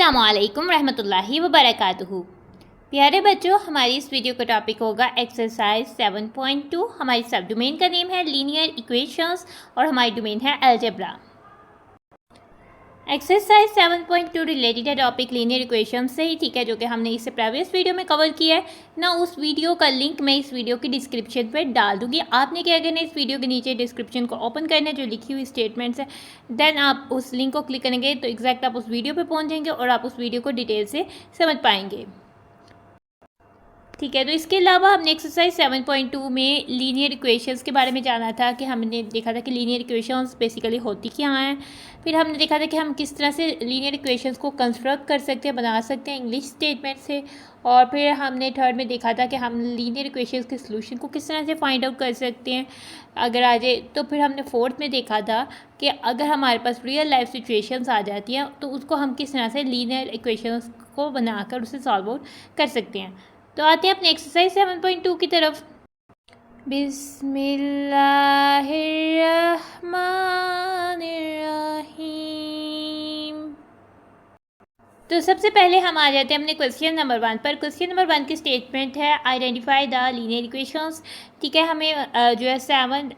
अस्सलामुअलैकुम रहमतुल्लाहि व बरकातुहू। प्यारे बच्चों, हमारी इस वीडियो का टॉपिक होगा एक्सरसाइज 7.2। हमारी सब डोमेन का नेम है लीनियर इक्वेशंस और हमारी डोमेन है अलजेब्रा। एक्सरसाइज 7.2 रिलेटेड है टॉपिक लीनियर इक्वेशंस से ही, ठीक है, जो कि हमने इससे प्रीवियस वीडियो में कवर किया है ना। उस वीडियो का लिंक मैं इस वीडियो की डिस्क्रिप्शन पर डाल दूंगी। आपने क्या करना है, इस वीडियो के नीचे डिस्क्रिप्शन को ओपन करना है, जो लिखी हुई स्टेटमेंट्स है, देन आप उस लिंक को क्लिक करेंगे तो एग्जैक्ट आप उस वीडियो पर पहुँच जाएंगे और आप उस वीडियो को डिटेल से समझ पाएंगे, ठीक है। तो इसके अलावा हमने एक्सरसाइज 7.2 में लीनियर इक्वेशंस के बारे में जाना था कि हमने देखा था कि लीनियर इक्वेशंस बेसिकली होती क्या हैं। फिर हमने देखा था कि हम किस तरह से लीनियर इक्वेशंस को कंस्ट्रक्ट कर सकते हैं, बना सकते हैं इंग्लिश स्टेटमेंट से। और फिर हमने थर्ड में देखा था कि हम लीनियर इक्वेशंस के सोल्यूशन को किस तरह से फाइंड आउट कर सकते हैं अगर आ जाए। तो फिर हमने फोर्थ में देखा था कि अगर हमारे पास रियल लाइफ सिचुएशंस आ जाती हैं तो उसको हम किस तरह से लीनियर इक्वेशंस को बनाकर उसे सॉल्व आउट कर सकते हैं। तो आते हैं अपने एक्सरसाइज 7.2 की तरफ। बिस्मिल्लाहिर्रहमानिर्रहीम। तो सबसे पहले हम आ जाते हैं अपने क्वेश्चन नंबर 1 पर। क्वेश्चन नंबर 1 की स्टेटमेंट है आइडेंटिफाई द लीनियर इक्वेशंस, ठीक है। हमें जो है 7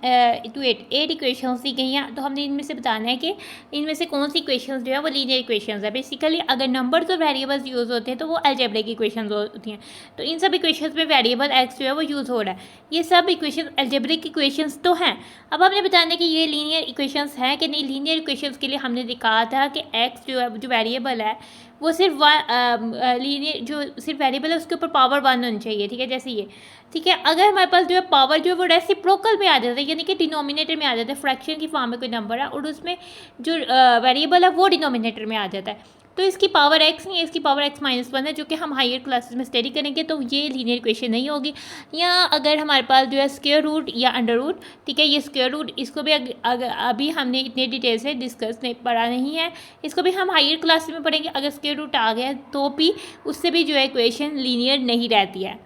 to 8 इक्वेशंस दी गई हैं, तो हमने इनमें से बताना है कि इनमें से कौन सी इक्वेशंस जो है वो लीनियर इक्वेशंस है। बेसिकली अगर नंबर्स और वेरिएबल्स यूज़ होते हैं तो वो अलजेब्रिक इक्वेशंस होती हैं। तो इन सब इक्वेशंस में वेरिएबल एक्स जो है वो यूज़ हो रहा है। ये सब इक्वेशन अलजेब्रिक इक्वेशंस तो हैं। अब हमने बताना है कि ये लीनियर इक्वेशंस हैं कि नहीं। लीनियर इक्वेशंस के लिए हमने दिखा था कि एक्स जो है जो वेरिएबल है वो सिर्फ लीनियर जो सिर्फ वेरिएबल है उसके ऊपर पावर 1 होनी चाहिए, ठीक है, जैसे ये, ठीक है। अगर हमारे पास जो है पावर जो है वो रेसिप्रोकल में आ जाता है, यानी कि डिनोमिनेटर में आ जाता है, फ्रैक्शन की फॉर्म में कोई नंबर है और उसमें जो वेरिएबल है वो डिनोमिनेटर में आ जाता है, तो इसकी पावर एक्स नहीं है, इसकी पावर एक्स -1 है, जो कि हम हायर क्लासेस में स्टडी करेंगे तो ये लीनियर इक्वेशन नहीं होगी। या अगर हमारे पास जो है स्क्वायर रूट या अंडर रूट, ठीक है, ये स्क्वायर रूट इसको भी अभी हमने इतने डिटेल से डिस्कस नहीं पढ़ा नहीं है, इसको भी हम हायर क्लासेस में पढ़ेंगे। अगर स्क्वायर रूट आ गया तो भी उससे भी जो है इक्वेशन लीनियर नहीं रहती है।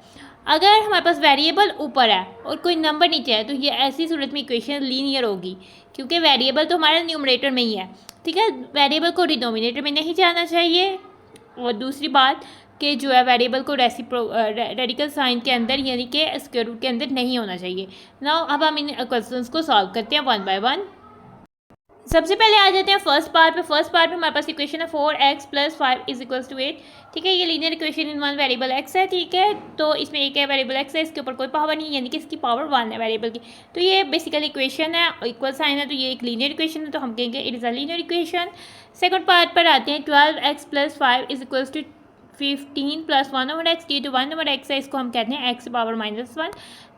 अगर हमारे पास वेरिएबल ऊपर है और कोई नंबर नीचे है तो ये ऐसी सूरत में इक्वेशन लीनियर होगी, क्योंकि वेरिएबल तो हमारा न्यूमरेटर में ही है, ठीक है। वेरिएबल को डिनोमिनेटर में नहीं जाना चाहिए। और दूसरी बात कि जो है वेरिएबल को रेडिकल साइन के अंदर यानी कि स्क्वायर रूट के अंदर नहीं होना चाहिए ना। अब हम इन क्वेश्चंस को सॉल्व करते हैं 1 by 1। सबसे पहले आ जाते हैं फर्स्ट पार्ट पे। फर्स्ट पार्ट में हमारे पास इक्वेशन है 4x + 5 = 8, ठीक है। ये linear equation in one variable x है, ठीक है। तो इसमें एक है वेरिएबल x है, इसके ऊपर कोई पावर नहीं, यानी कि इसकी पावर 1 है वेरिएबल की। तो ये बेसिकली इक्वेशन है, इक्वल साइन है, तो ये एक लीनियर इक्वेशन है, तो हम कहेंगे it is a linear equation. Second part पर आते हैं 12x + 5 = 15 + 1/x, ये जो 1/x है इसको हम कहते हैं x पावर -1।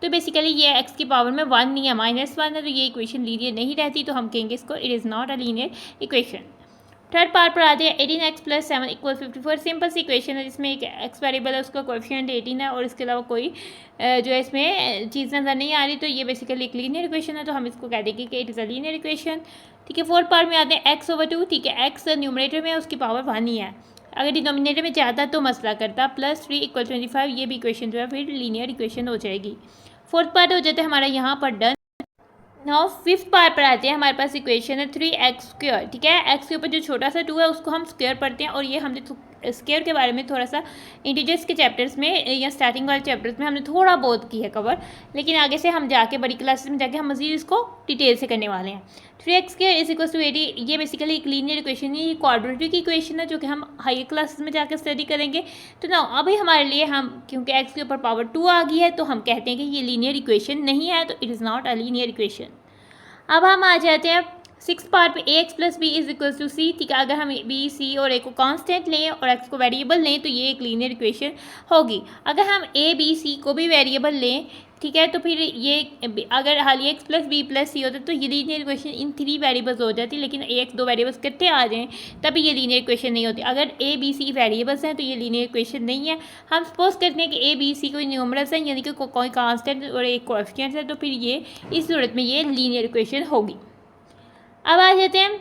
तो बेसिकली ये x की पावर में 1 नहीं है, -1 है, तो ये इक्वेशन लीनियर नहीं रहती, तो हम कहेंगे इसको it is not a linear equation. Third part पर आते हैं 18x + 7 = 54। सिंपल सी इक्वेशन है जिसमें एक x वेरिएबल है, उसका कोएफिशिएंट 18 है और इसके अलावा कोई जो है इसमें चीज़ नज़र नहीं आ रही, तो ये बेसिकली एक लीनियर इक्वेशन है, तो हम इसको कह देंगे कि it is a linear equation, ठीक है। फोर्थ पार्ट में आते हैं x/2, ठीक है। x न्यूमरेटर में है, उसकी पावर 1 ही है, अगर डिनोमिनेटर में जाता तो मसला करता। +3 = 25, ये भी इक्वेशन जो है फिर लीनियर इक्वेशन हो जाएगी। फोर्थ पार्ट हो जाता है हमारा यहाँ पर डन। नाउ फिफ्थ पार्ट पर आते हैं, हमारे पास इक्वेशन है 3x², ठीक है। x के ऊपर जो छोटा सा 2 है उसको हम स्क्वायर पढ़ते हैं, और ये हमने स्क्वायर के बारे में थोड़ा सा इंटीजर्स के चैप्टर्स में या स्टार्टिंग वाले चैप्टर्स में हमने थोड़ा बहुत की है कवर, लेकिन आगे से हम जाके बड़ी क्लासेस में जाके हम मज़ीद इसको डिटेल से करने वाले हैं। 3x² = 80, ये बेसिकली एक लीनियर इक्वेशन है, ये क्वाड्रेटिक इक्वेशन है जो कि हम हायर क्लासेस में जाकर स्टडी करेंगे। तो ना अभी हमारे लिए हम क्योंकि x के ऊपर पावर 2 आ गई है तो हम कहते हैं कि ये लीनियर इक्वेशन नहीं है, तो it is not a linear equation. अब हम आ जाते हैं 6 पार्ट पे ax + b = c, ठीक है। अगर हम b, c और a को कांस्टेंट लें और x को वेरिएबल लें तो ये एक लीनियर इक्वेशन होगी। अगर हम a, b, c को भी वेरिएबल लें, ठीक है, तो फिर ये अगर हाल x + b + c होता तो ये लीनियर इक्वेशन इन 3 वेरिएबल्स हो जाती, लेकिन ax 2 वेरिएबल्स इकट्ठे आ जाएँ तभी ये लीनियर इक्वेशन नहीं होती। अगर a, b, c वेरिएबल्स हैं तो ये लीनियर इक्वेशन नहीं है। हम सपोज करते हैं कि a, b, c कोई न्यूमरल्स हैं, यानी कि कोई कांस्टेंट और एक कोएफिशिएंट है, तो फिर ये इस सूरत में ये लीनियर इक्वेशन होगी। अब आ जाते हैं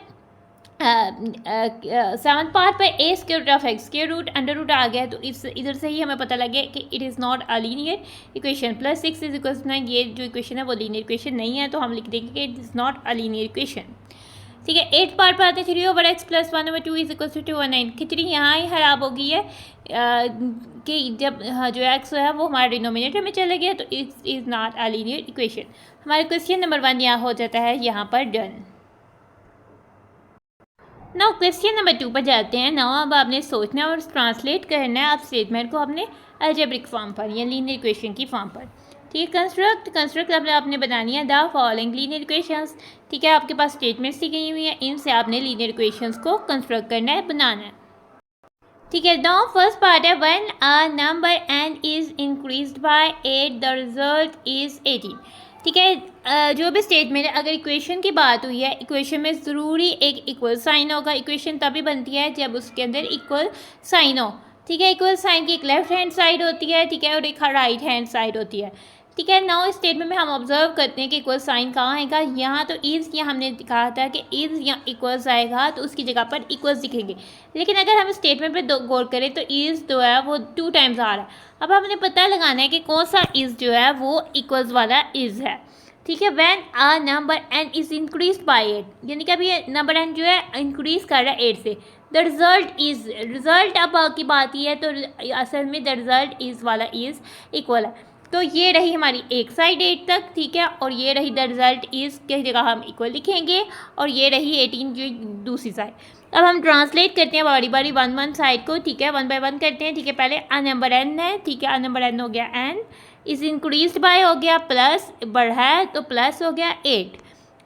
7th पार्ट पर a² square root under root आ गया, तो इस इधर से ही हमें पता लग गया कि it is not a linear equation. +6 = 9, ये जो इक्वेशन है वो लीनियर इक्वेशन नहीं है, तो हम लिख देंगे कि it is not a linear equation. ठीक है। 8 पार्ट पर आते हैं 3/x+1/2 इज इक्वल टू 2/9। खिचड़ी यहाँ ही खराब हो गई है कि जब जो x है वो हमारे डिनोमिनेटर में चला गया, तो is not a linear equation. हमारे क्वेश्चन नंबर 1 यहाँ हो जाता है यहाँ पर डन। नाउ क्वेश्चन नंबर 2 पर जाते हैं। नाउ अब आपने सोचना और ट्रांसलेट करना है आप स्टेटमेंट को अपने अलजेब्रिक फॉर्म पर या लीनियर इक्वेशन की फॉर्म पर। ठीक है। कंस्ट्रक्ट आपने बनानी है द फॉलोइंग लीनियर इक्वेशंस। ठीक है, आपके पास स्टेटमेंट्स दी गई हुई है, इनसे आपने लीनियर इक्वेशंस को कंस्ट्रक्ट करना है, बनाना है। ठीक है। नाउ फर्स्ट पार्ट है when a number n is increased by 8 the result is 18। ठीक है। जो भी स्टेटमेंट है, अगर इक्वेशन की बात हुई है, इक्वेशन में ज़रूरी एक इक्वल साइन होगा। इक्वेशन तभी बनती है जब उसके अंदर इक्वल साइन हो। ठीक है। इक्वल साइन की एक लेफ्ट हैंड साइड होती है, ठीक है, और एक राइट हैंड साइड होती है। ठीक है। नाउ स्टेटमेंट में हम ऑब्जर्व करते हैं कि इक्वल साइन कहाँ आएगा। यहाँ तो इज़, यहाँ हमने कहा था कि इज़ यहाँ इक्वल्स आएगा तो उसकी जगह पर इक्वल्स दिखेंगे। लेकिन अगर हम स्टेटमेंट पे गौर करें तो इज़ जो है वो 2 टाइम्स आ रहा है। अब हमने पता लगाना है कि कौन सा इज़ जो है वो इक्वल्स वाला इज़ है। ठीक है। When a number n is increase by 8, यानी कि अभी नंबर n जो है इंक्रीज कर रहा है 8 से। द रिजल्ट इज़, रिजल्ट अब की बात ही है तो असल में द रिजल्ट इज़ वाला इज़ इक्वल है। तो ये रही हमारी एक साइड 8 तक। ठीक है। और ये रही द रिजल्ट इज़ की जगह हम इक्वल लिखेंगे, और ये रही 18 जो दूसरी साइड। अब हम ट्रांसलेट करते हैं बारी बारी 1 साइड को। ठीक है। 1 बाय 1 करते हैं। ठीक है। पहले अ नंबर n है। ठीक है। अ नंबर n हो गया n इज़ इंक्रीज बाय हो गया प्लस, बढ़ा है तो प्लस हो गया 8।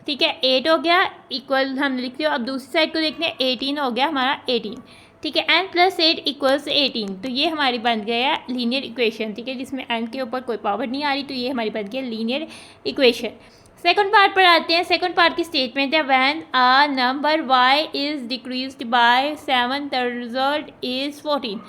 ठीक है। 8 हो गया इक्वल हम लिखते हो। अब दूसरी साइड को देखते हैं 18 हो गया हमारा 18। ठीक है। n + 8 = 18। तो ये हमारी बन गया लीनियर इक्वेशन। ठीक है, जिसमें n के ऊपर कोई पावर नहीं आ रही, तो ये हमारी बन गया लीनियर इक्वेशन। सेकंड पार्ट पर आते हैं। सेकंड पार्ट की स्टेटमेंट है when a number y is decreased bye 7 the result is 14।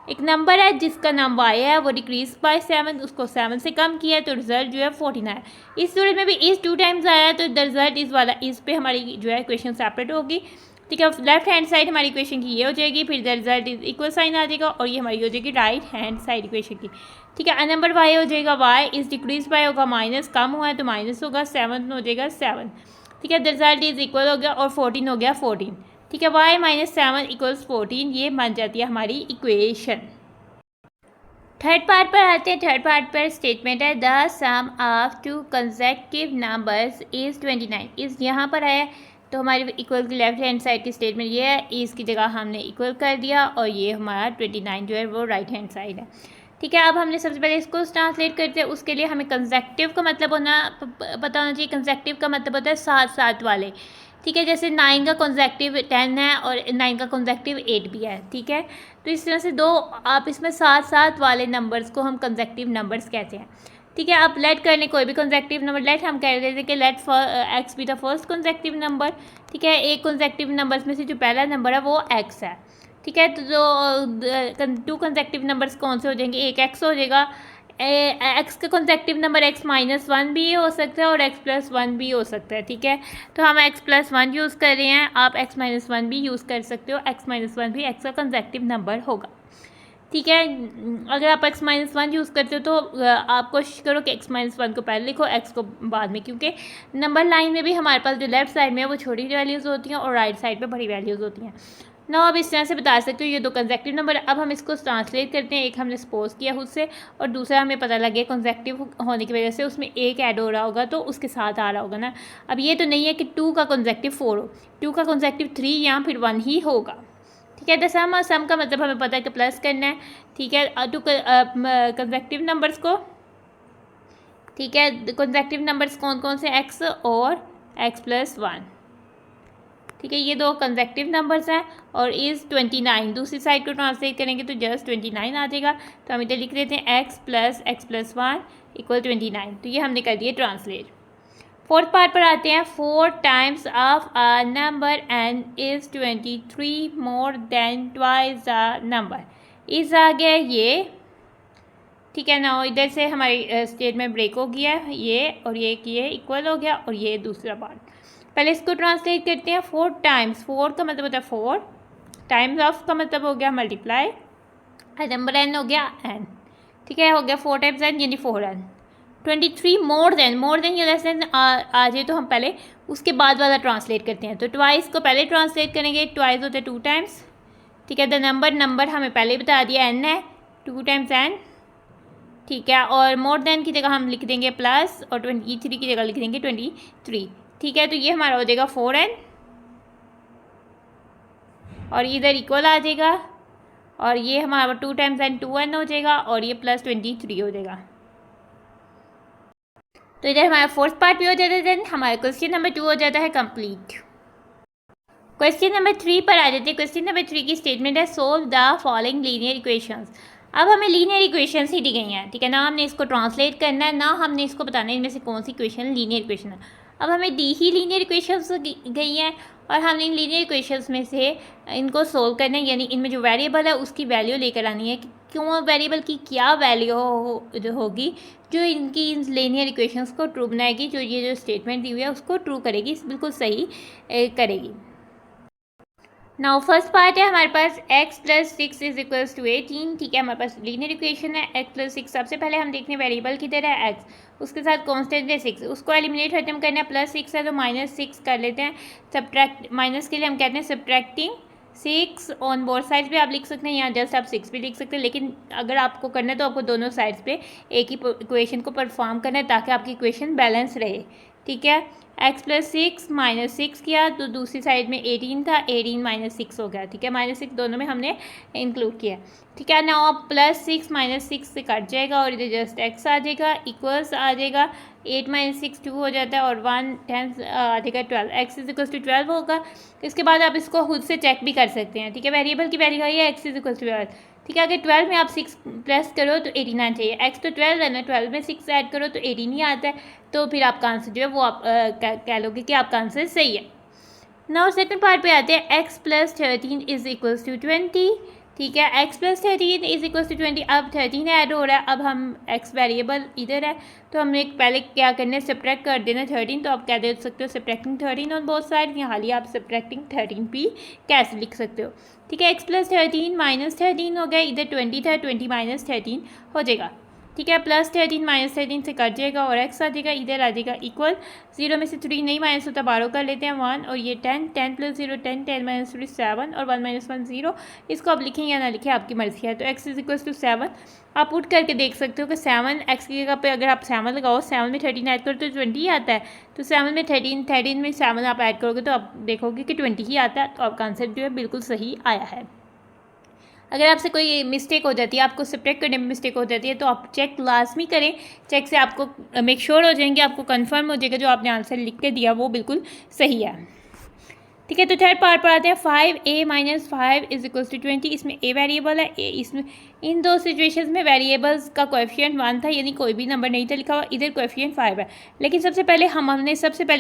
एक नंबर है जिसका नाम y है, वो डिक्रीज बाय 7, उसको 7 से कम किया तो रिजल्ट जो है 14 आया। इस सूरत में भी इस 2 टाइम्स आया तो द रिजल्ट इस वाला इस पे हमारी जो है इक्वेशन सेपरेट होगी। ठीक है। लेफ्ट हैंड साइड हमारी इक्वेशन की ये हो जाएगी, फिर the result is equal sign आ जाएगा, और ये हमारी हो जाएगी राइट हैंड साइड इक्वेशन की। ठीक है। अ नंबर y हो जाएगा y इज डिक्रीज बाय होगा माइनस, कम हुआ है तो माइनस होगा, 7 हो जाएगा 7। ठीक है। द रिजल्ट इज इक्वल हो गया और 14 हो गया 14। ठीक है। y - 7 = 14, ये बन जाती है हमारी इक्वेशन। थर्ड पार्ट पर आते हैं। थर्ड पार्ट पर स्टेटमेंट है the sum of 2 consecutive numbers is 29। इस यहाँ पर है तो हमारी इक्वल की लेफ्ट हैंड साइड की स्टेटमेंट ये है, इसकी जगह हमने इक्वल कर दिया, और ये हमारा 29 जो है वो राइट हैंड साइड है। ठीक है। अब हमने सबसे पहले इसको ट्रांसलेट करते हैं। उसके लिए हमें कंसेक्टिव का मतलब पता होना चाहिए। कंसेक्टिव का मतलब होता है साथ साथ वाले। ठीक है। जैसे 9 का कंसेक्टिव 10 है और 9 का कंसेक्टिव 8 भी है। ठीक है। तो इस तरह से दो आप इसमें साथ साथ वाले नंबर्स को हम कंसेक्टिव नंबर्स कहते हैं। ठीक है। आप लेट करने कोई भी कंसेक्टिव नंबर, लेट हम कह रहे थे कि let x be the first consecutive number. ठीक है। एक कंसेक्टिव नंबर्स में से जो पहला नंबर है वो एक्स है। ठीक है। तो जो 2 कंसेक्टिव नंबर्स कौन से हो जाएंगे, एक एक्स हो जाएगा, एक्स का कंसेक्टिव नंबर x-1 भी हो सकता है और x+1 भी हो सकता है। ठीक है। तो हम x+1 यूज़ कर रहे हैं, आप x-1 भी यूज़ कर सकते हो। x-1 भी x का कंसेक्टिव नंबर होगा। ठीक है। अगर आप x-1 यूज़ करते हो तो आप कोशिश करो कि x-1 को पहले लिखो, x को बाद में, क्योंकि नंबर लाइन में भी हमारे पास जो लेफ्ट साइड में है वो छोटी वैल्यूज़ होती हैं और राइट साइड पे बड़ी वैल्यूज़ होती हैं ना। अब इस तरह से बता सकते हो ये 2 कंसेक्टिव नंबर। अब हम इसको ट्रांसलेट करते हैं। एक हमने सपोज किया खुद से, और दूसरा हमें पता लग गया कंसेक्टिव होने की वजह से उसमें एक ऐड हो रहा होगा तो उसके साथ आ रहा होगा ना। अब ये तो नहीं है कि 2 का कंसेक्टिव 4 हो, 2 का कंसेक्टिव 3 या फिर 1 ही होगा। ठीक है। तो सम का मतलब हमें पता है कि प्लस करना है। ठीक है। 2 कंसेक्टिव नंबर्स को, ठीक है, कंसेक्टिव नंबर्स कौन कौन से, x और x+1। ठीक है। ये 2 कंसेक्टिव नंबर्स हैं, और इज़ 29 दूसरी साइड को ट्रांसलेट करेंगे तो जस्ट 29 आ जाएगा। तो हम इधर लिख देते हैं x + x+1 = 29। तो ये हमने कर दिया ट्रांसलेट। फोर्थ पार्ट पर आते हैं। 4 times of a number n is 23 more than twice the number is आ गया ये। ठीक है ना। इधर से हमारी स्टेटमेंट ब्रेक हो गया ये, और ये इक्वल हो गया, और ये दूसरा पार्ट। पहले इसको ट्रांसलेट करते हैं। 4 टाइम्स, 4 का मतलब होता है 4 टाइम्स ऑफ का मतलब हो गया मल्टीप्लाई, नंबर n हो गया n। ठीक है। हो गया 4 टाइम्स n यानी 4n। 23 मोर देन या लेस देन आ जाए तो हम पहले उसके बाद वाला ट्रांसलेट करते हैं। तो ट्वाइस को पहले ट्रांसलेट करेंगे, ट्वाइस होता है 2 टाइम्स, ठीक है। द नंबर हमें पहले बता दिया n है, 2 टाइम्स n, ठीक है। और मोर देन की जगह हम लिख देंगे प्लस, और 23 की जगह लिख देंगे 23, ठीक है। तो ये हमारा हो जाएगा 4n, और इधर इक्वल आ जाएगा, और ये हमारा 2 टाइम्स n 2n हो जाएगा, और ये प्लस 23 हो जाएगा। तो इधर हमारा फोर्थ पार्ट भी हो जाता है। देन हमारा क्वेश्चन नंबर 2 हो जाता है कंप्लीट। क्वेश्चन नंबर 3 पर आ जाते हैं। क्वेश्चन नंबर 3 की स्टेटमेंट है solve the following linear equations. अब हमें लीनियर इक्वेशंस ही दी गई हैं, ठीक है ना। हमने इसको ट्रांसलेट करना है, ना हमने इसको बताना है इनमें से कौन सी इक्वेशन लीनियर इक्वेशन है। अब हमें दी ही लीनियर इक्वेशंस गई हैं, और हमने इन लीनियर इक्वेशंस में से इनको सोल्व करना है, यानी इनमें जो वेरिएबल है उसकी वैल्यू लेकर आनी है कि क्यों वेरिएबल की क्या वैल्यू जो होगी जो इनकी इन लीनियर इक्वेशंस को ट्रू बनाएगी, जो ये जो स्टेटमेंट दी हुई है उसको ट्रू करेगी, बिल्कुल सही करेगी। नाउ फर्स्ट पार्ट है हमारे पास x + 6 = 18, ठीक है। हमारे पास लीनियर इक्वेशन है x + 6। सबसे पहले हम देखते हैं वेरिएबल किधर है x, उसके साथ कांस्टेंट है 6, उसको एलिमिनेट खत्म करना है। +6 है तो -6 कर लेते हैं। सब्ट्रैक्ट, माइनस के लिए हम कहते हैं सब्ट्रैक्टिंग 6 ऑन बोथ साइड्स पे आप लिख सकते हैं, यहाँ जस्ट आप 6 भी लिख सकते हैं, लेकिन अगर आपको करना है तो आपको दोनों साइड्स पे एक ही इक्वेशन को परफॉर्म करना है ताकि आपकी इक्वेशन बैलेंस रहे, ठीक है। x + 6 -6 किया तो दूसरी साइड में 18 था, 18 - 6 हो गया, ठीक है। -6 दोनों में हमने इंक्लूड किया, ठीक है। नाउ अब +6 -6 से कट जाएगा और इधर जस्ट x आ जाएगा, इक्वल्स आ जाएगा, 8 - 6 2 हो जाता है, और 1 10 आ जाएगा 12, x = 12 होगा। इसके बाद आप इसको खुद से चेक भी कर सकते हैं, ठीक है। वेरिएबल की वैल्यू आई है x = 12, ठीक है। अगर 12 में आप 6 प्लस करो तो 89 चाहिए, x तो 12 है ना, 12 में 6 ऐड करो तो 18 ही आता है, तो फिर आपका आंसर जो है वो आप कह लोगे कि आपका आंसर सही है। नाउ सेकंड पार्ट पे आते हैं। x + 13 = 20, ठीक है। x + 13 = 20, अब 13 ऐड हो रहा है। अब हम x वेरिएबल इधर है तो हमने पहले क्या करना है, सब्ट्रैक्ट कर देना 13, तो आप क्या दे सकते हो सब्ट्रैक्टिंग 13 ऑन बोथ साइड, यहाँ लिए आप सब्ट्रैक्टिंग 13 भी कैसे लिख सकते हो, ठीक है। x + 13 -13 हो गया, इधर 20 था, 20 - 13 हो जाएगा, ठीक है। +13 -13 से कट जाएगा और x आ जाएगा, इधर आ जाएगा इक्वल, 0 में से 3 नहीं माइनस होता, 12 कर लेते हैं 1, और ये 10 10 + 0 10 10 - 3 7, और 1 - 1 0, इसको आप लिखें या ना लिखें आपकी मर्ज़ी है। तो x = 7 आप पुट करके देख सकते हो कि 7 x की जगह पे अगर आप 7 लगाओ, 7 में 13 ऐड करो तो 20 ही आता है, तो 7 में 13 में 7 आप ऐड करोगे तो आप देखोगे कि 20 ही आता है, तो आपका आंसर जो है बिल्कुल सही आया है। अगर आपसे कोई मिस्टेक हो जाती है, आपको सब्ट्रैक्ट करने में मिस्टेक हो जाती है, तो आप चेक लाजमी करें, चेक से आपको मेक श्योर हो जाएंगे, आपको कंफर्म हो जाएगा जो आपने आंसर लिख के दिया वो बिल्कुल सही है, ठीक है। तो थर्ड पार्ट पर आते हैं। 5a - 5 = 20, इसमें a वेरिएबल है, इसमें इन दो सिचुएशंस में वेरिएबल्स का कोएफिशिएंट 1 था, यानी कोई भी नंबर नहीं था लिखा हुआ, इधर कोएफिशिएंट 5 है। लेकिन सबसे पहले हमने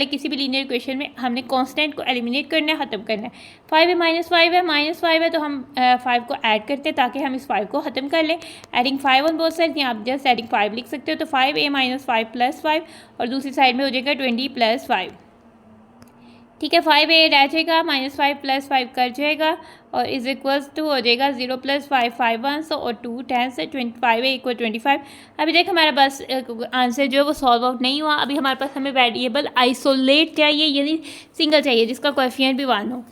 किसी भी लीनियर इक्वेशन में हमने कांस्टेंट को एलिमिनेट करना है, ख़त्म करना है। 5 है -5 है तो हम 5 को ऐड करते हैं ताकि हम इस 5 को ख़त्म कर लें। एडिंग 5 ऑन बोथ साइड, यहाँ आप जस्ट एडिंग 5 लिख सकते हो। तो 5a - 5 + 5, और दूसरी साइड में हो जाएगा 20 + 5, ठीक है। 5a रह जाएगा, -5 + 5 कर जाएगा, और इज इक्वल्स टू हो जाएगा 0 + 5 5 1 और 2 10 से 25a = 25। अभी देख हमारे पास आंसर जो है वो सॉल्व आउट नहीं हुआ। अभी हमारे पास हमें वेरिएबल आइसोलेट चाहिए, यानी सिंगल चाहिए जिसका कोएफिशिएंट भी 1 हो,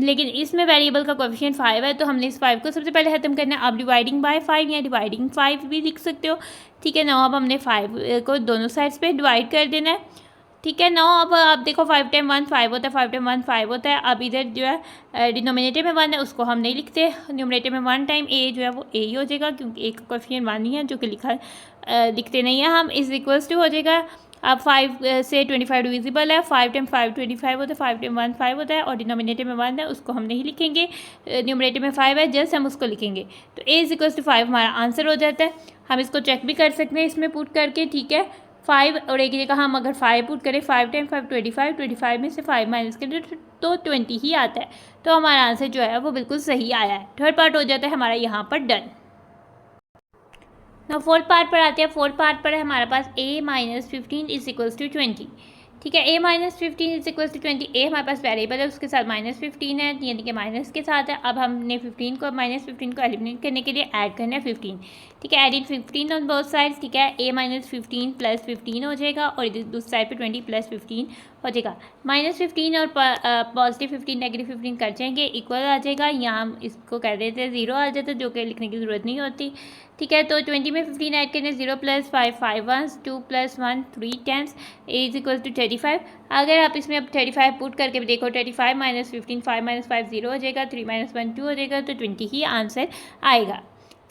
लेकिन इसमें वेरिएबल का कोएफिशिएंट 5 है, तो हमने इस 5 को सबसे पहले ख़त्म करना है। आप डिवाइडिंग बाय 5 या डिवाइडिंग 5 भी लिख सकते हो, ठीक है। ना अब हमने 5 को दोनों साइड्स पे डिवाइड कर देना है, ठीक है। नाउ अब आप देखो 5 × 1 5 होता है, 5 × 1 5 होता है। अब इधर जो है डिनोमिनेटर में 1 है, उसको हम नहीं लिखते, न्यूमरेटर में 1 टाइम a जो है वो a ही हो जाएगा, क्योंकि a का कोएफिशिएंट 1 ही है जो कि लिखते नहीं है हम। इज इक्वल्स टू हो जाएगा, अब 5 से 25 डिविजिबल है, 5 × 5 25 होता है, 5 × 1 5 होता है, और डिनोमिनेटर में 1 है उसको हम नहीं लिखेंगे, न्यूमरेटर में 5 है जस्ट हम उसको लिखेंगे। तो a = 5 हमारा आंसर हो जाता है। हम इसको चेक भी कर सकते हैं इसमें पुट करके, ठीक है। 5 और एक जगह हम अगर 5 पुट करें, 5 × 5 25, 25 में से 5 माइनस करें तो 20 ही आता है, तो हमारा आंसर जो है वो बिल्कुल सही आया है। थर्ड पार्ट हो जाता है हमारा यहाँ पर डन। ना फोर्थ पार्ट पर आते हैं। फोर्थ पार्ट पर है हमारे पास a - 15 = 20, ठीक है। a minus 15 is equal to 20। a हमारे पास वेरिएबल है, उसके साथ माइनस 15 है, यानी कि माइनस के साथ है। अब हमने माइनस 15 को एलिमिनेट करने के लिए ऐड करना है 15। ठीक है, एडिंग 15 ऑन बोथ साइड्स। ठीक है, a माइनस 15 प्लस 15 हो जाएगा और इधर दूसरी साइड पे 20 प्लस 15 हो जाएगा। माइनस 15 और पॉजिटिव 15 नेगेटिव 15 कर जाएंगे, इक्वल आ जाएगा। यहाँ हम इसको कर देते हैं 0 आ जाता है, जो कि लिखने की ज़रूरत नहीं होती। ठीक है, तो 20 में 15 ऐड करने 0 plus 5 5 1 2 plus 1 3 10 is equal to 35। अगर आप इसमें अब 35 पुट करके भी देखो, 35 माइनस 15 5 माइनस 5 0 हो जाएगा, 3 माइनस 1 2 हो जाएगा, तो 20 ही आंसर आएगा।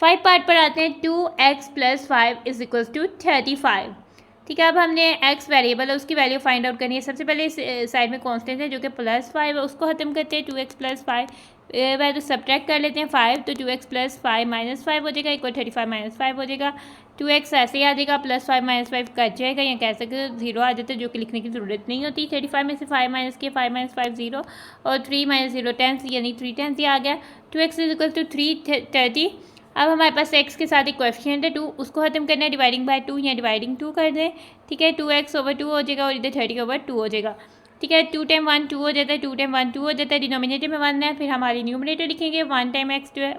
5 पार्ट पर आते हैं। 2x plus 5 is equal to 35। ठीक है, अब हमने x वेरिएबल है उसकी वैल्यू फाइंड आउट करनी है। सबसे पहले इस साइड में कांस्टेंट है जो कि प्लस 5 है, उसको ख़त्म करते हैं। 2x प्लस 5 तो सब्ट्रैक्ट कर लेते हैं 5, तो 2x प्लस 5 माइनस 5 हो जाएगा, इक्वल 35 माइनस 5 हो जाएगा। 2x ऐसे ही आ जाएगा, प्लस 5 माइनस 5 कट जाएगा, या कह सकते हैं 0 आ जाता है, जो कि लिखने की ज़रूरत नहीं होती। 35 में से 5 माइनस किया, 5 माइनस 5 0 और 3 माइनस 0 10, यानी 3 10 ही आ गया। 2x is equal to 330। अब हमारे पास x के साथ एक कोएफिशिएंट है 2, उसको खत्म करना है डिवाइडिंग बाय 2 या डिवाइडिंग 2 कर दें। ठीक है, 2x ओवर 2 हो जाएगा और इधर 30 ओवर 2 हो जाएगा। ठीक है, 2 टाइम 1 2 हो जाता है, 2 टाइम 1 2 हो जाता है, डिनोमिनेटर में 1 है। फिर हमारी न्यूमरेटर लिखेंगे 1 टाइम x जो है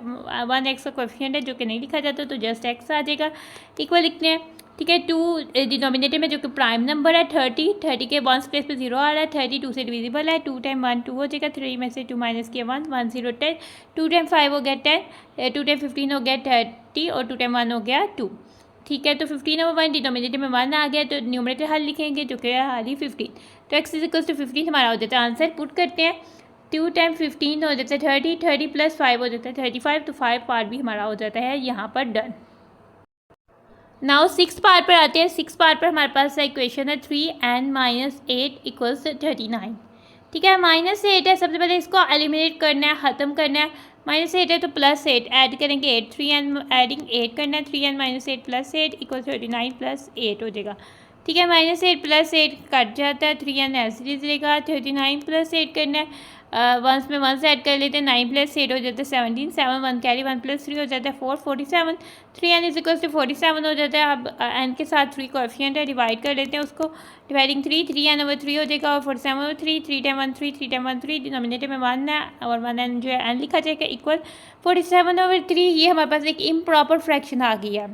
1 x का कोएफिशिएंट है जो कि नहीं लिखा जाता, तो जस्ट x आ जाएगा, इक्वल लिखते हैं। ठीक है, 2 डिनोमिनेटर में जो कि प्राइम नंबर है 30 के 1 प्लेस पे 0 आ रहा है, 30 2 से डिविजिबल है। 2 टाइम 1 2 हो जाएगा, 3 में से 2 माइनस किया 1 1 0 10। 2 टाइम 5 हो गया 10, 2 टाइम 15 हो गया 30 और 2 टाइम 1 हो गया 2। ठीक है, तो 15 ओवर 1 डिनोमिनेटर में 1 आ गया, तो न्यूमरेटर हल लिखेंगे जो कि है हाली 15। तो x इज इक्वल टू 15 हमारा हो जाता है आंसर। पुट करते हैं, 2 टाइम 15 हो जाता है 30, 30 प्लस 5 हो जाता है 35, तो 5 पार्ट भी हमारा हो जाता है यहाँ पर डन। नाउ 6 पार्ट पर आते हैं। 6 पार्ट पर हमारे पास इक्वेशन है 3n माइनस 8 इक्वल्स 39। ठीक है, माइनस 8 है, सबसे पहले इसको एलिमिनेट करना है, ख़त्म करना है। माइनस 8 है तो प्लस 8 ऐड करेंगे 8, 3n एडिंग 8 करना है, 3n minus 8 plus 8 equal 39 plus 8 हो जाएगा। ठीक है, माइनस 8 प्लस 8 कट जाता है, 3n ऐसे रहेगा, 39 प्लस 8 करना है, वंस में 1 से ऐड कर लेते हैं, 9 प्लस 8 हो जाता है 17, 7 1 कैरी 1 प्लस 3 हो जाता है 4 47, 3n इज इक्वल टू 47 हो जाता है। अब n के साथ 3 कोएफिशिएंट है, डिवाइड कर लेते हैं उसको, डिवाइडिंग 3n ओवर 3 हो जाएगा और 47 ओवर 3 टाइम 1 3 टाइम 1 3, डिनोमिनेटर में 1 है और 1n जो है n लिखा जाएगा, इक्वल 47 ओवर 3। ये हमारे पास एक इम्प्रॉपर फ्रैक्शन आ गई है।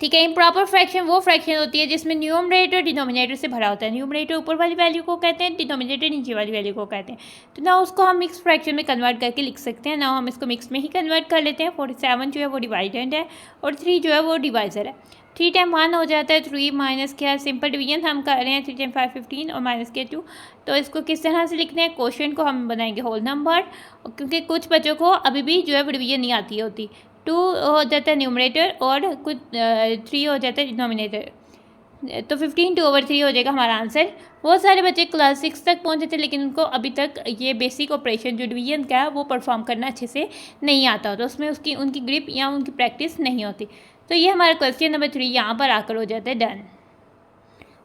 ठीक है, इम्प्रॉपर फ्रैक्शन वो फ्रैक्शन होती है जिसमें न्यूमरेटर डिनोमिनेटर से भरा होता है। न्यूमरेटर ऊपर वाली वैल्यू को कहते हैं, डिनोमिनेटर नीचे वाली वैल्यू को कहते हैं। तो ना उसको हम मिक्स फ्रैक्शन में कन्वर्ट करके लिख सकते हैं, ना हम इसको मिक्स में ही कन्वर्ट कर लेते हैं। 47 जो है वो डिवाइडेंड है और 3 जो है वो डिवाइजर है। 3 टाइम 1 हो जाता है, 3 माइनस क्या, सिंपल डिवीजन हम कर रहे हैं, 3 टाइम 5 15 और माइनस के 2। तो इसको किस तरह से लिखते हैं, क्वोशिएंट को हम बनाएंगे होल नंबर, क्योंकि कुछ बच्चों को अभी भी जो है डिवीजन नहीं आती होती। 2 हो जाता है न्यूमरेटर और कुछ 3 हो जाता है डिनोमिनेटर, तो 15 2 ओवर 3 हो जाएगा हमारा आंसर। बहुत सारे बच्चे क्लास 6 तक पहुंचे थे लेकिन उनको अभी तक ये बेसिक ऑपरेशन जो डिवीजन का है वो परफॉर्म करना अच्छे से नहीं आता, तो उसमें उनकी ग्रिप या उनकी प्रैक्टिस नहीं होती। तो ये हमारा क्वेश्चन नंबर 3 यहाँ पर आकर हो जाता है डन।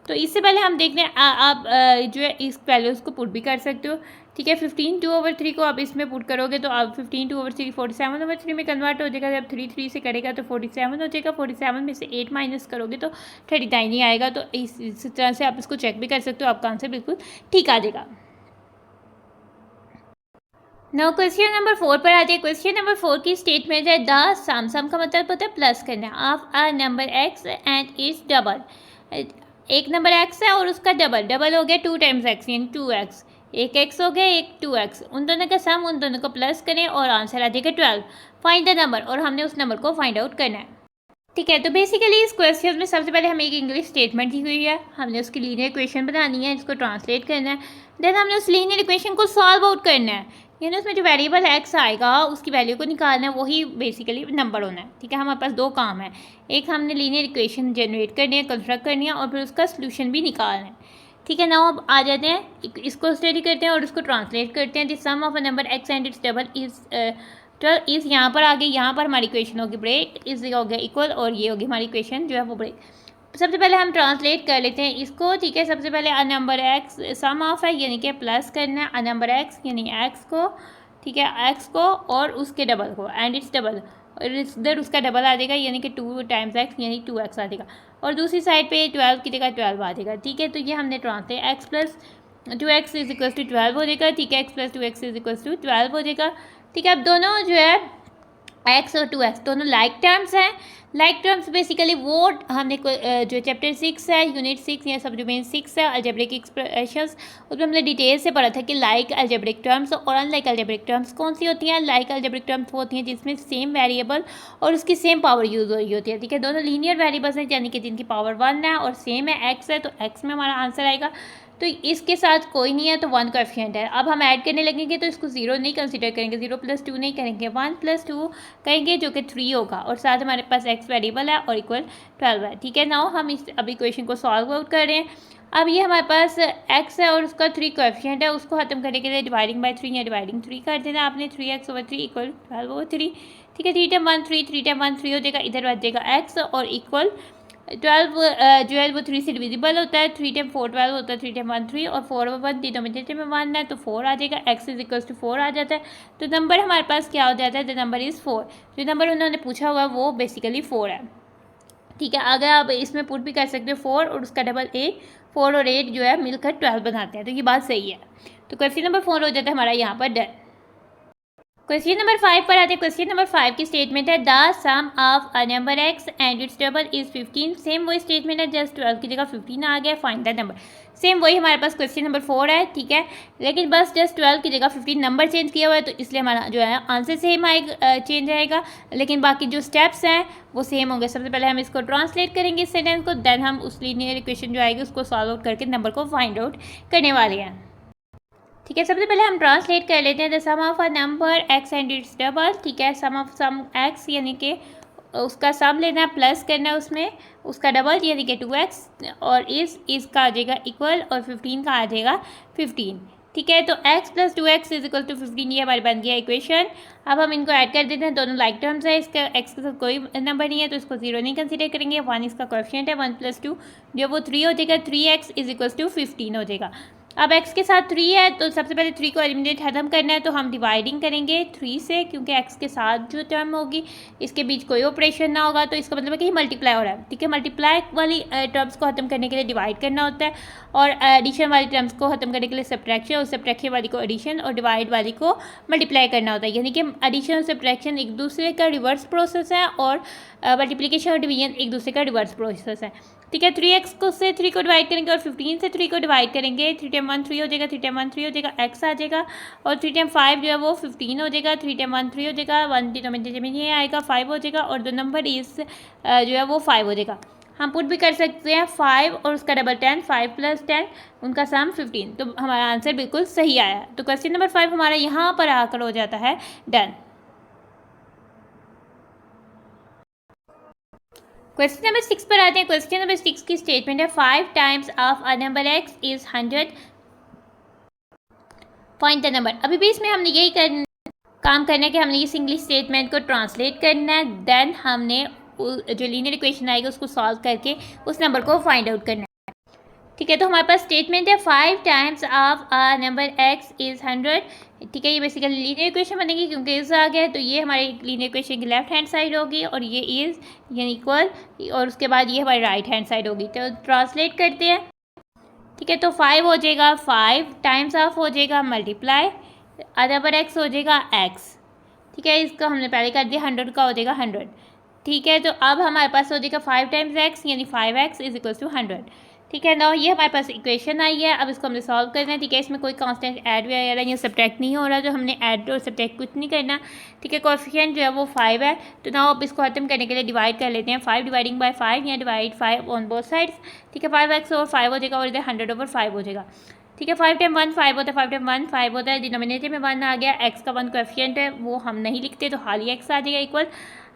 तो इससे पहले हम देख लें, आप जो है इस वैल्यूज़ को पुट भी कर सकते हो। ठीक है, 15 2 ओवर 3 को आप इसमें पुट करोगे तो आप 15 2 ओवर 3 47 ओवर 3 में कन्वर्ट हो जाएगा। जब 3 3 से करेगा तो 47 हो जाएगा, 47 में से 8 माइनस करोगे तो 39 ही आएगा। तो इस तरह से आप इसको चेक भी कर सकते हो, आपका आंसर बिल्कुल ठीक आ जाएगा। नाउ क्वेश्चन नंबर 4 पर आते हैं। क्वेश्चन नंबर 4 की स्टेटमेंट है द सम का मतलब होता है प्लस करना of a number x and its double. एक नंबर x है और उसका डबल हो गया 2 टाइम्स x यानी 2x, एक x हो गया एक 2x, उन दोनों का सम, उन दोनों को प्लस करें और आंसर आ जाएगा 12। फाइंड द नंबर, और हमने उस नंबर को फाइंड आउट करना है। ठीक है, तो बेसिकली इस क्वेश्चन में सबसे पहले हमें एक इंग्लिश स्टेटमेंट दी हुई है, हमने उसकी लीनियर इक्वेशन बनानी है, इसको ट्रांसलेट करना है, देन हमने उस लीनियर इक्वेशन को सॉल्व आउट करना है, यानी उसमें जो वेरिएबल x आएगा उसकी वैल्यू को निकालना है, वही बेसिकली नंबर होना है। ठीक है, हमारे पास 2 काम है, एक हमने लीनियर इक्वेशन जनरेट करनी है, कंस्ट्रक्ट करनी है और फिर उसका सोल्यूशन भी निकालना है। ठीक है, नाउ अब आ जाते हैं, इसको स्टडी करते हैं और उसको ट्रांसलेट करते हैं। The sum of a number x and its double इस यहाँ पर आगे, यहाँ पर हमारी इक्वेशन होगी ब्रेक, इस हो गया इक्वल और ये होगी हमारी इक्वेशन जो है वो ब्रेक। सबसे पहले हम ट्रांसलेट कर लेते हैं इसको। ठीक है, सबसे पहले a number x sum of है यानी कि प्लस करना है अ नंबर x यानी x को। ठीक है, एक्स को और उसके डबल को, एंड इट्स डबल, और इधर उसका डबल आ जाएगा यानी कि 2 टाइम्स एक्स यानी 2x आ जाएगा, और दूसरी साइड पे 12 की जगह 12 आ जाएगा। ठीक है, तो ये हमने translate x plus 2x is equal to 12 हो जाएगा। ठीक है, x plus 2x is equal to 12 हो जाएगा। ठीक है, अब दोनों जो है x और 2x दोनों लाइक टर्म्स हैं। लाइक टर्म्स बेसिकली वो हमने जो चैप्टर 6 है, यूनिट 6 या सब डोमेन 6 है, अलजेब्रिक एक्सप्रेशंस, उसमें हमने डिटेल से पढ़ा था कि लाइक अलजेब्रिक टर्म्स और अनलाइक अलजेब्रिक टर्म्स कौन सी होती हैं। लाइक अलजेब्रिक टर्म्स वो होती हैं जिसमें सेम वेरिएबल और उसकी सेम पावर यूज हो रही होती है। ठीक है, दोनों लीनियर वेरिएबल्स हैं यानी कि जिनकी पावर 1 है और सेम है x है, तो x में हमारा आंसर आएगा। तो इसके साथ कोई नहीं है तो 1 कोएफिशिएंट है। अब हम ऐड करने लगेंगे तो इसको 0 नहीं कंसीडर करेंगे, 0 + 2 नहीं करेंगे, 1 + 2 करेंगे जो कि 3 होगा, और साथ हमारे पास x वेरिएबल है और इक्वल 12 है। ठीक है, नाउ हम इस अभी इक्वेशन को सॉल्व आउट कर रहे हैं। अब ये हमारे पास x है और उसका 3 कोएफिशिएंट है, उसको खत्म करने के लिए डिवाइडिंग बाय 3 या डिवाइडिंग 3 कर देना आपने, 3x/3 इक्वल 12/3। ठीक है, 3 टाइम 1 3, 3 टाइम 1 3 हो जाएगा, इधर बच जाएगा x और इक्वल 12 जो है वो 3 से डिविजिबल होता है, 3 टाइम 4 12 होता है, 3 टाइम 1 3 और 4/1 डिनोमिनेटर में 1 है तो 4 आ जाएगा, x इज इक्वल टू 4 आ जाता है। तो नंबर हमारे पास क्या हो जाता है, द नंबर इज़ 4। जो नंबर उन्होंने पूछा हुआ है वो बेसिकली 4 है। ठीक है, अगर आप इसमें पुट भी कर सकते हो 4 और उसका डबल 8, 4 और 8 जो है मिलकर 12 बनाते हैं, तो ये बात सही है। तो क्वेश्चन नंबर 4 हो जाता है हमारा यहाँ पर डन। क्वेश्चन नंबर 5 पर आते हैं। क्वेश्चन नंबर 5 की स्टेटमेंट है the sum of a number x and its double is 15। Same वही स्टेटमेंट है, जस्ट 12 की जगह 15 आ गया, फाइंड द नंबर। सेम वही हमारे पास क्वेश्चन नंबर 4 है। ठीक है, लेकिन बस जस्ट 12 की जगह 15 नंबर चेंज किया हुआ है, तो इसलिए हमारा जो है आंसर सेम आएगा, चेंज आएगा, लेकिन बाकी जो स्टेप्स हैं वो सेम होंगे। सबसे पहले हम इसको ट्रांसलेट करेंगे इस सेंटेंस को, देन हम उस लीनियर इक्वेशन जो आएगी उसको सॉल्व आउट करके नंबर को फाइंड आउट करने वाले हैं। ठीक है, सबसे पहले हम ट्रांसलेट कर लेते हैं the sum of a number x and its double. ठीक है, सम ऑफ सम x यानी कि उसका सम लेना है, प्लस करना है उसमें उसका डबल यानी कि 2x, और इसका आ जाएगा इक्वल, और 15 का आ जाएगा 15। ठीक है, तो x + 2x is equal to 15, ये हमारी बन गया इक्वेशन। अब हम इनको ऐड कर देते हैं, दोनों लाइक टर्म्स है, इसका x के साथ कोई नंबर नहीं है तो इसको 0 नहीं कंसीडर करेंगे, 1 इसका कोएफिशिएंट है, 1 + 2 जो वो 3 हो जाएगा, 3x इज इक्वल टू 15 हो जाएगा। अब x के साथ 3 है तो सबसे पहले 3 को एलिमिनेट खत्म करना है, तो हम डिवाइडिंग करेंगे 3 से, क्योंकि x के साथ जो टर्म होगी इसके बीच कोई ऑपरेशन ना होगा, तो इसका मतलब है कि मल्टीप्लाई हो रहा है। ठीक है, मल्टीप्लाई वाली टर्म्स को खत्म करने के लिए डिवाइड करना होता है, और एडिशन वाली टर्म्स को खत्म करने के लिए सब्ट्रैक्शन, और सब्ट्रैक्शन वाली को एडिशन और डिवाइड वाली को मल्टीप्लाई करना होता है। यानी कि एडिशन और सब्ट्रैक्शन एक दूसरे का रिवर्स प्रोसेस है, और मल्टीप्लिकेशन और डिवीजन एक दूसरे का रिवर्स प्रोसेस है। ठीक है, 3x को से 3 को डिवाइड करेंगे और 15 से 3 को डिवाइड करेंगे, 3 टाइम 1 3 हो जाएगा, 3 टाइम 1 3 हो जाएगा, x आ जाएगा, और 3 टाइम 5 जो है वो 15 हो जाएगा, 3 टाइम 1 3 हो जाएगा, 1 डिनोमिनेटर में ये आएगा 5 हो जाएगा, और द नंबर इज जो है वो 5 हो जाएगा। हम पुट भी कर सकते हैं 5 और उसका डबल 10, 5 + 10 उनका सम 15, तो हमारा आंसर बिल्कुल सही आया। तो क्वेश्चन नंबर 5 हमारा यहाँ पर आकर हो जाता है डन। क्वेश्चन नंबर 6 पर आते हैं। क्वेश्चन नंबर 6 की स्टेटमेंट है 5 times of a number x is 100, find the number. अभी भी इसमें हमने यही काम करना है कि हमने इस इंग्लिश स्टेटमेंट को ट्रांसलेट करना है, देन हमने जो लीनियर इक्वेशन आएगी उसको सॉल्व करके उस नंबर को फाइंड आउट करना है। ठीक है, तो हमारे पास स्टेटमेंट है 5 times of a number x is 100। ठीक है, ये बेसिकली लीनियर इक्वेशन बनेगी क्योंकि इस आ गया है, तो ये हमारी लीनियर इक्वेशन की लेफ्ट हैंड साइड होगी, और ये इज़ यानी इक्वल, और उसके बाद ये हमारी राइट हैंड साइड होगी। तो ट्रांसलेट करते हैं। ठीक है, तो 5 हो जाएगा 5 टाइम्स ऑफ हो जाएगा मल्टीप्लाई, नंबर x हो जाएगा x। ठीक है, इसका हमने पहले कर दिया, 100 का हो जाएगा 100। ठीक है, तो अब हमारे पास हो जाएगा 5 टाइम्स x यानी 5x इज इक्वल टू 100। ठीक है, ना ये हमारे पास इक्वेशन आई है, अब इसको हमने सॉल्व करना है। ठीक है, इसमें कोई कांस्टेंट ऐड वगैरह या सब्ट्रैक्ट नहीं हो रहा, जो हमने ऐड और सब्ट्रैक्ट कुछ नहीं करना। ठीक है, कोएफिशिएंट जो है वो 5 है, तो ना अब इसको खत्म करने के लिए डिवाइड कर लेते हैं, 5 डिवाइडिंग बाय 5 या डिवाइड 5 ऑन बोथ साइड्स। ठीक है, 5x और 5 हो जाएगा, और इधर 100/5 हो जाएगा। ठीक है, 5 टाइम 1 5 होता है, 5 टाइम 1 5 होता है, डिनोमिनेटर में 1 आ गया, x का 1 कोएफिशिएंट है वो हम नहीं लिखते, तो खाली x आ जाएगा इक्वल।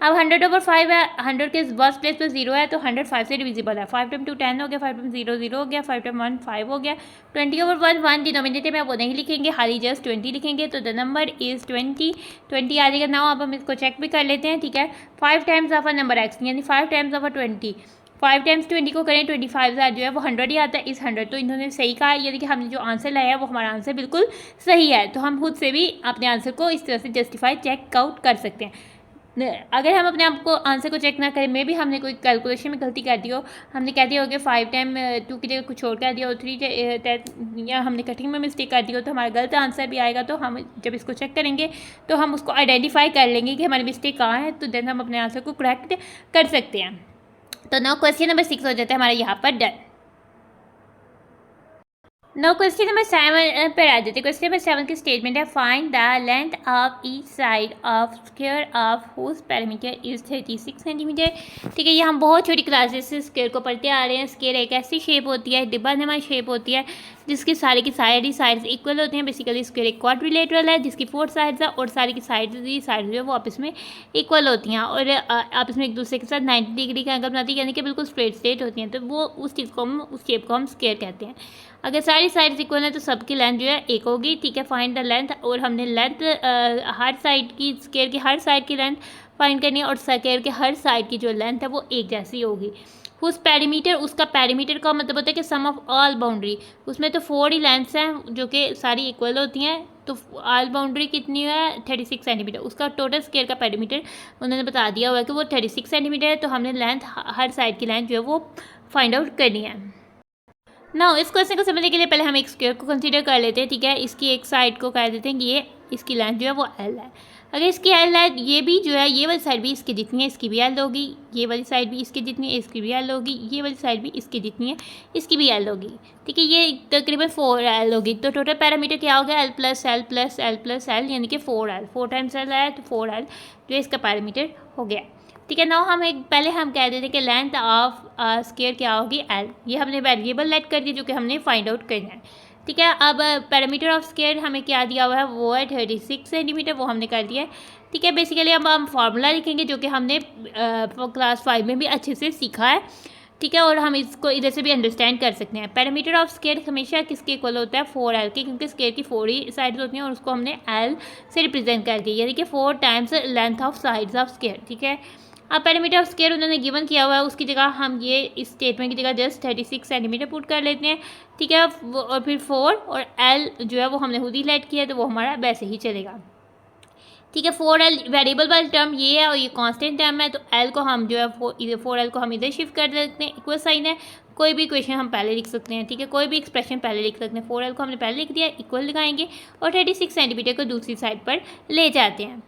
अब 100/5 है, 100 के फर्स्ट प्लेस पर 0 है, तो 100 5 से डिविजिबल है, 5 टाइम 2 10 हो गया, 5 टाइम 0 0 हो गया, 5 टाइम 1 5 हो गया, 20/1 1 डिनोमिनेटर में वो नहीं लिखेंगे, खाली जस्ट 20 लिखेंगे, तो द नंबर इज़ 20 आ जाएगा। नाउ अब हम इसको चेक भी कर लेते हैं। ठीक है, 5 times of a number x यानी 5 टाइम्स ऑफ अ 20, 5 टाइम्स 20 को करें 25,000 जो है वो 100 ही आता है, इस 100 तो इन्होंने सही कहा, यानी कि हमने जो आंसर लाया है वो हमारा आंसर बिल्कुल सही है। तो हम खुद से भी अपने आंसर को इस तरह से जस्टिफाई चेक आउट कर सकते हैं। अगर हम अपने आप को आंसर को चेक ना करें, मे भी हमने कोई कैलकुलेशन में गलती कर दी हो, हमने कह दिया हो कि 5 टाइम 2 की जगह कुछ और कह दिया हो, 3 या हमने कटिंग में मिस्टेक कर दी हो, तो हमारा गलत आंसर भी आएगा। तो हम जब इसको चेक करेंगे तो हम उसको आइडेंटिफाई कर लेंगे कि हमारी मिस्टेक कहाँ है, तो देन हम अपने आंसर को करेक्ट कर सकते हैं। तो नाउ क्वेश्चन नंबर 6 हो जाता है हमारा यहाँ पर डन। नाउ क्वेश्चन नंबर 7 पर आ जाते हैं। क्वेश्चन नंबर 7 की स्टेटमेंट है, find the length of each side of square of whose perimeter is 36 centimetre. ठीक है, ये हम बहुत छोटी क्लासेस से स्क्वायर को पढ़ते आ रहे हैं। स्क्वायर एक ऐसी शेप होती है, डिब्बानुमा शेप होती है, जिसकी सारी की सारी साइड्स इक्वल होती हैं। बेसिकली स्क्वायर एक क्वाड्रिलेटरल है जिसकी 4 साइड्स है और सारी की साइड्स जो है वो आपस में इक्वल होती हैं और आपस में एक दूसरे के साथ 90 डिग्री का एंगल बनाती है, यानी कि बिल्कुल स्ट्रेट होती हैं। तो वो उस चीज़ को हम उस शेप को हम स्क्वायर कहते हैं। अगर सारी साइड्स इक्वल है तो सबकी लेंथ जो है एक होगी। ठीक है, फाइंड द लेंथ, और हमने लेंथ हर साइड की स्क्वायर की हर साइड की लेंथ फाइंड करनी है और स्क्वायर के हर साइड की जो लेंथ है वो एक जैसी होगी। उस पेरीमीटर, उसका पेरीमीटर का मतलब होता है कि सम ऑफ ऑल बाउंड्री, उसमें तो 4 ही लेंथ्स हैं जो कि सारी इक्वल होती हैं। तो ऑल बाउंड्री कितनी है 36 सेंटीमीटर, उसका टोटल स्क्वायर का पेरीमीटर उन्होंने बता दिया हुआ है कि वो 36 सेंटीमीटर है। तो हमने लेंथ हर साइड की लेंथ जो है वो फाइंड आउट करनी है। ना इस क्वेश्चन को समझने के लिए पहले हम एक स्क्वायर को कंसीडर कर लेते हैं। ठीक है, इसकी एक साइड को कह देते हैं कि ये इसकी लेंथ जो है वो एल है। अगर इसकी एल है, ये भी जो है ये वाली साइड भी इसकी जितनी है इसकी भी एल होगी, ये वाली साइड भी इसकी जितनी है इसकी भी एल होगी, ये वाली साइड भी इसकी जितनी है इसकी भी एल होगी। ठीक है, ये तकरीबन 4 एल होगी। तो टोटल पैरामीटर क्या हो गया, L plus L plus L plus L, यानी कि 4 एल, 4 टाइम्स एल है तो 4 एल जो इसका पैरामीटर हो गया। ठीक है, नाउ हम पहले हम कह देते हैं कि लेंथ ऑफ स्क्वायर क्या होगी एल। ये हमने वेरिएबल लेट कर दिया जो कि हमने फाइंड आउट करना है। ठीक है, अब पैरामीटर ऑफ स्क्वायर हमें क्या दिया हुआ है, वो है 36 सेंटीमीटर, वो हमने कर दिया है। ठीक है, बेसिकली अब हम फार्मूला लिखेंगे जो कि हमने क्लास 5 में भी अच्छे से सीखा है। ठीक है, और हम इसको इधर से भी अंडरस्टैंड कर सकते हैं। पैरामीटर ऑफ स्क्वायर हमेशा किसके इक्वल होता है, 4 एल के, क्योंकि स्क्वायर की 4 ही साइड्स होती हैं और उसको हमने एल से रिप्रेजेंट कर दिया, यानी कि 4 times length of sides of square. ठीक है, अब पैरामीटर ऑफ स्क्वायर उन्होंने गिवन किया हुआ है, उसकी जगह हम ये इस स्टेटमेंट की जगह जस्ट 36 सेंटीमीटर पुट कर लेते हैं। ठीक है, और फिर 4 और एल जो है वो हमने खुद ही लेट किया है, तो वो हमारा वैसे ही चलेगा। ठीक है, 4L वेरिएबल वाली टर्म ये है और ये कांस्टेंट टर्म है, तो L को हम जो है 4L को हम इधर शिफ्ट कर देते हैं। इक्वल साइन है, कोई भी इक्वेशन हम पहले लिख सकते हैं। ठीक है, कोई भी एक्सप्रेशन पहले लिख सकते हैं। 4L को हमने पहले लिख दिया, इक्वल लगाएंगे और 36 सेंटीमीटर को दूसरी साइड पर ले जाते हैं।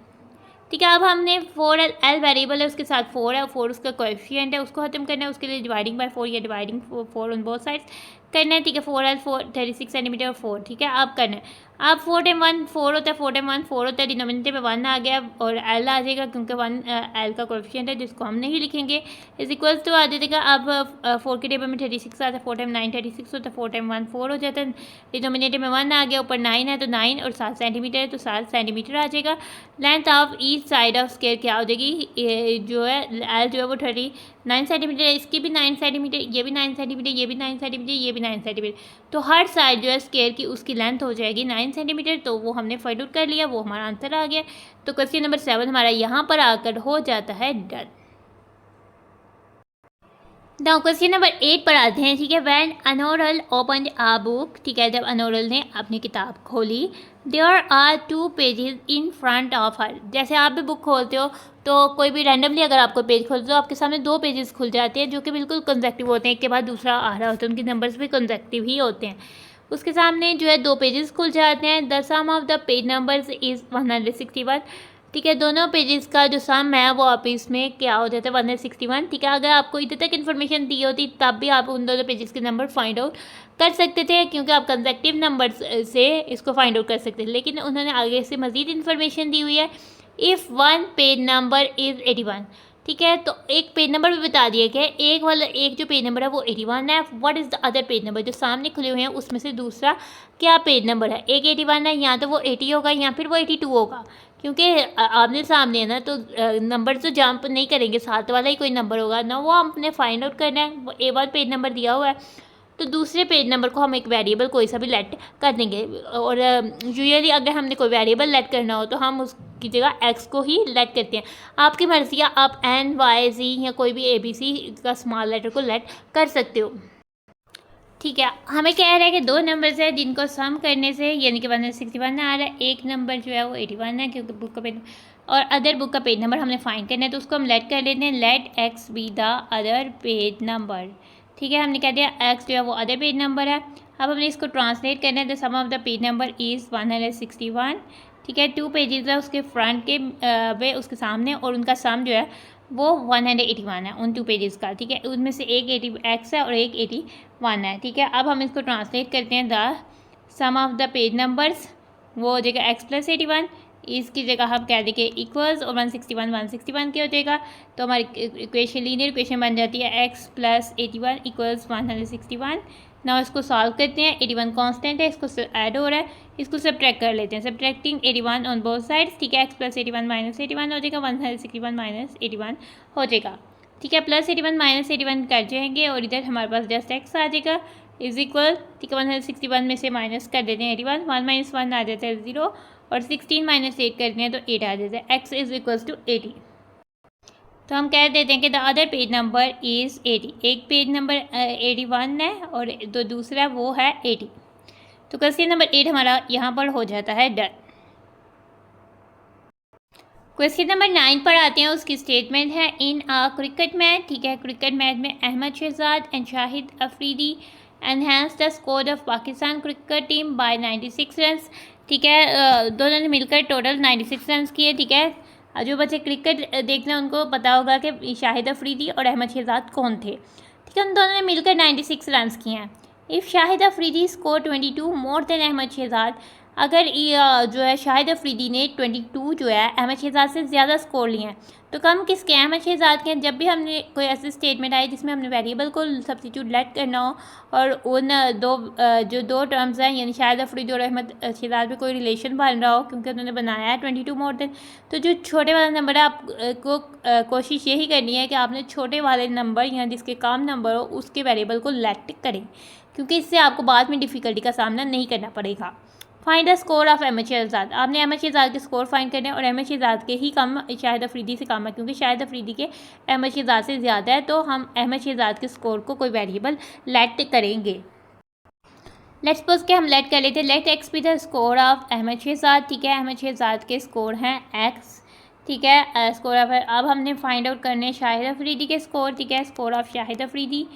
ठीक है, अब हमने 4L वेरिएबल है, उसके साथ 4 है, 4 उसका कोएफिशिएंट है, उसको खत्म करना है। उसके लिए डिवाइडिंग बाय 4 या डिवाइडिंग 4 ऑन बोथ साइड्स करना है। ठीक है, 4L 36 सेंटीमीटर और 4। ठीक है, अब करना है, अब 4 टाइम 1 4 होता है, 4 टाइम 1 4 होता है, डिनोमिनेटर में 1 आ गया और L आ जाएगा क्योंकि 1 L का कोएफिशिएंट है जिसको हम नहीं लिखेंगे। इज इक्वल्स टू आ जाएगा, अब 4 के टेबल में 36 आता है, 4 टाइम 9 36 होता है, 4 टाइम 1 4 हो जाता है, डिनोमिनेटर में 1 आ गया, ऊपर 9 है तो 9 और 7 सेंटीमीटर है तो 7 सेंटीमीटर आ जाएगा। Length of each side of square क्या हो जाएगी, जो है L जो है वो 39 सेंटीमीटर है, इसकी भी 9 सेंटीमीटर, ये भी 9 सेंटीमीटर, ये भी 9 सेंटीमीटर, ये भी 9 सेंटीमीटर, तो हर साइड जो है स्क्वायर की उसकी लेंथ हो जाएगी 9 सेंटीमीटर। तो वो हमने फाइंड आउट कर लिया, वो हमारा आंसर आ गया। तो क्वेश्चन नंबर 7 हमारा यहाँ पर आकर हो जाता है डन। नाउ क्वेश्चन नंबर 8 पर आते हैं। ठीक है, when Anoral open a book, ठीक है, जब अनोरल ने अपनी किताब खोली, there are 2 pages in front of her. जैसे आप भी बुक खोलते हो तो कोई भी रैंडमली अगर आपको पेज खोलते हो आपके सामने 2 पेजेस खुल जाते हैं जो कि बिल्कुल कंसेक्टिव होते हैं, एक के बाद दूसरा आ रहा होता है, उनके नंबर्स भी कंसेक्टिव ही होते हैं। उसके सामने जो है 2 पेजेस खुल जाते हैं। The sum of the page numbers is 161। ठीक है, दोनों पेजेस का जो सम है वो आप इसमें क्या हो जाता है 161। ठीक है, अगर आपको इधर तक इन्फॉर्मेशन दी होती तब भी आप उन दोनों पेजेस के नंबर फाइंड आउट कर सकते थे, क्योंकि आप कंसेक्टिव नंबर से इसको फाइंड आउट कर सकते थे। लेकिन उन्होंने आगे से मज़ीद इन्फॉर्मेशन दी हुई है, इफ़ 1 पेज नंबर इज़ 81। ठीक है, तो एक पेज नंबर भी बता दिया गया है, एक जो पेज नंबर है वो 81 है। What is the other page number, जो सामने खुले हुए हैं उसमें से दूसरा क्या पेज नंबर है। एक 81 है, या तो वो 80 होगा या फिर वो 82 होगा, क्योंकि आपने सामने है ना, तो नंबर तो जंप नहीं करेंगे, साथ वाला ही कोई नंबर होगा ना, वो हमने फाइंड आउट करना है। वो A1 पेज नंबर दिया हुआ है तो दूसरे पेज नंबर को हम एक वेरिएबल कोई सा भी लेट कर देंगे। और यूजुअली अगर हमने कोई वेरिएबल लेट करना हो तो हम उसकी जगह एक्स को ही लेट करते हैं। आपकी मर्ज़ी है, आप एन वाई जी या कोई भी ABC का स्मॉल लेटर को लेट कर सकते हो। ठीक है, हमें कह रहा है कि दो नंबर्स है जिनको सम करने से यानी कि 161 आ रहा है, एक नंबर जो है वो 81 है क्योंकि बुक का पेज और अदर बुक का पेज नंबर हमने फाइंड करना है, तो उसको हम लेट कर लेते हैं, let x be the other page number. ठीक है, हमने कह दिया एक्स जो है वो अदर पेज नंबर है। अब हमने इसको ट्रांसलेट करना है, the sum of the page number is 161। ठीक है, 2 पेजेस है उसके फ्रंट के वे उसके सामने और उनका सम जो है वो 181 है उन 2 पेजेस का। ठीक है, उनमें से एक 80x है और एक 81 है। ठीक है, अब हम इसको ट्रांसलेट करते हैं, the sum of the page numbers वो हो जाएगा x + 81, इसकी जगह हम कह देंगे इक्वल्स और 161 की हो जाएगा। तो हमारी इक्वेशन लीनियर इक्वेशन बन जाती है x + 81 = 161। ना इसको सॉल्व करते हैं, 81 कांस्टेंट है, इसको ऐड हो रहा है, इसको सब्ट्रैक्ट कर लेते हैं, सब्ट्रैक्टिंग 81 ऑन बोथ साइड्स। ठीक है, x + 81 - 81 हो जाएगा, 161 - 81 हो जाएगा। ठीक है, +81 - 81 कर जाएंगे और इधर हमारे पास जस्ट x आ जाएगा इज इक्वल। ठीक है, 161 में से माइनस कर देते हैं 81, 1 - 1 आ जाता है 0 और 16 - 8 करते हैं तो 8 आ जाता है, x = 80। तो हम कह देते हैं कि the other page number is 80। एक पेज नंबर 81 है और जो दूसरा वो है 80। तो क्वेश्चन नंबर 8 हमारा यहाँ पर हो जाता है डन। क्वेश्चन नंबर 9 पर आते हैं, उसकी स्टेटमेंट है इन अ क्रिकेट मैच। ठीक है, क्रिकेट मैच में Ahmad Shahzad and Shahid Afridi enhance the score of Pakistan cricket team by 96 run. ठीक है, दोनों ने मिलकर टोटल 96 रन किए। ठीक है, जो बच्चे क्रिकेट देखते हैं उनको पता होगा कि शाहिद अफरीदी और अहमद शहजाद कौन थे। ठीक है, उन दोनों ने मिलकर 96 रन किए हैं। If Shahid Afridi score 22 more than Ahmad Shahzad, अगर जो है शाहिद अफरीदी ने 22 जो है अहमद शहजाद से ज़्यादा स्कोर लिए हैं तो कम किसके अहमद शहजाद के हैं। जब भी हमने कोई ऐसी स्टेटमेंट आई जिसमें हमने वेरिएबल को सब्स्टिट्यूट लेट करना हो और उन जो दो टर्म्स हैं यानी शाहिद अफरीदी और अहमद शहजाद में कोई रिलेशन बन रहा हो क्योंकि उन्होंने बनाया है 22 मोर देन, तो जो छोटे वाला नंबर है आपको कोशिश यही करनी है कि आपने छोटे वाले नंबर या जिसके कम नंबर हो उसके वेरिएबल को लेट करें क्योंकि इससे आपको बाद में डिफ़िकल्टी का सामना नहीं करना पड़ेगा। Find the score of Ahmad Shahzad, आपने अहमद शहजाद के स्कोर फाइंड करने हैं और अहमद शहजाद के ही कम शाहिद अफरीदी से कम है क्योंकि शाहिद अफरीदी के अहमद शहजाद से ज़्यादा है, तो हम अहमद शहजाद के स्कोर को कोई वेरिएबल लेट करेंगे। लेट्स सपोज के हम लेट कर लेते हैं, let x be the score of Ahmad Shahzad. ठीक है, अहमद शहजाद के स्कोर हैं एक्स। ठीक है, स्कोर ऑफ अब हमने फाइंड आउट करने शाहिद अफरीदी के स्कोर। ठीक है, स्कोर ऑफ शाहिद अफरीदी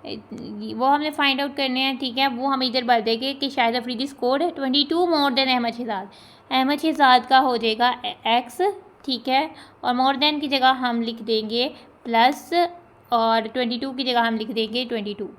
वो हमने फाइंड आउट करने हैं। ठीक है, वो हम इधर बता देंगे कि शाहिद अफरीदी स्कोर है 22 मोर देन अहमद शहजाद। अहमद शहजाद का हो जाएगा एक्स। ठीक है, और मोर देन की जगह हम लिख देंगे प्लस और 22 की जगह हम लिख देंगे 22।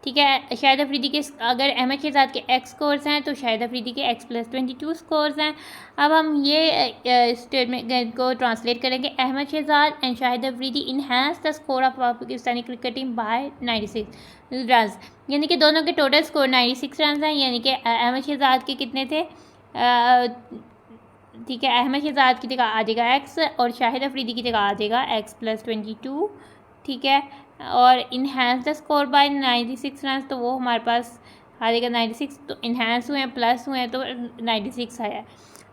ठीक है, शाहिद अफरीदी के अगर अहमद शहजाद के एक्स स्कोर्स हैं तो शाहिद अफरीदी के एक्स + 22 स्कोर्स हैं। अब हम ये स्टेटमेंट को ट्रांसलेट करेंगे, Ahmad Shahzad and Shahid Afridi enhance the score of Pakistani cricket team by 96 run, यानी कि दोनों के टोटल स्कोर 96 रन हैं, यानी कि अहमद शहजाद के कितने थे। ठीक है, अहमद शहजाद की जगह आ जाएगा एक्स और शाहिद अफरीदी की जगह आ जाएगा एक्स + 22। ठीक है, और enhance the score bye 96 run, तो वो हमारे पास आ जाएगा 96, तो इन्हेंस हुए हैं प्लस हुए हैं तो 96 आया।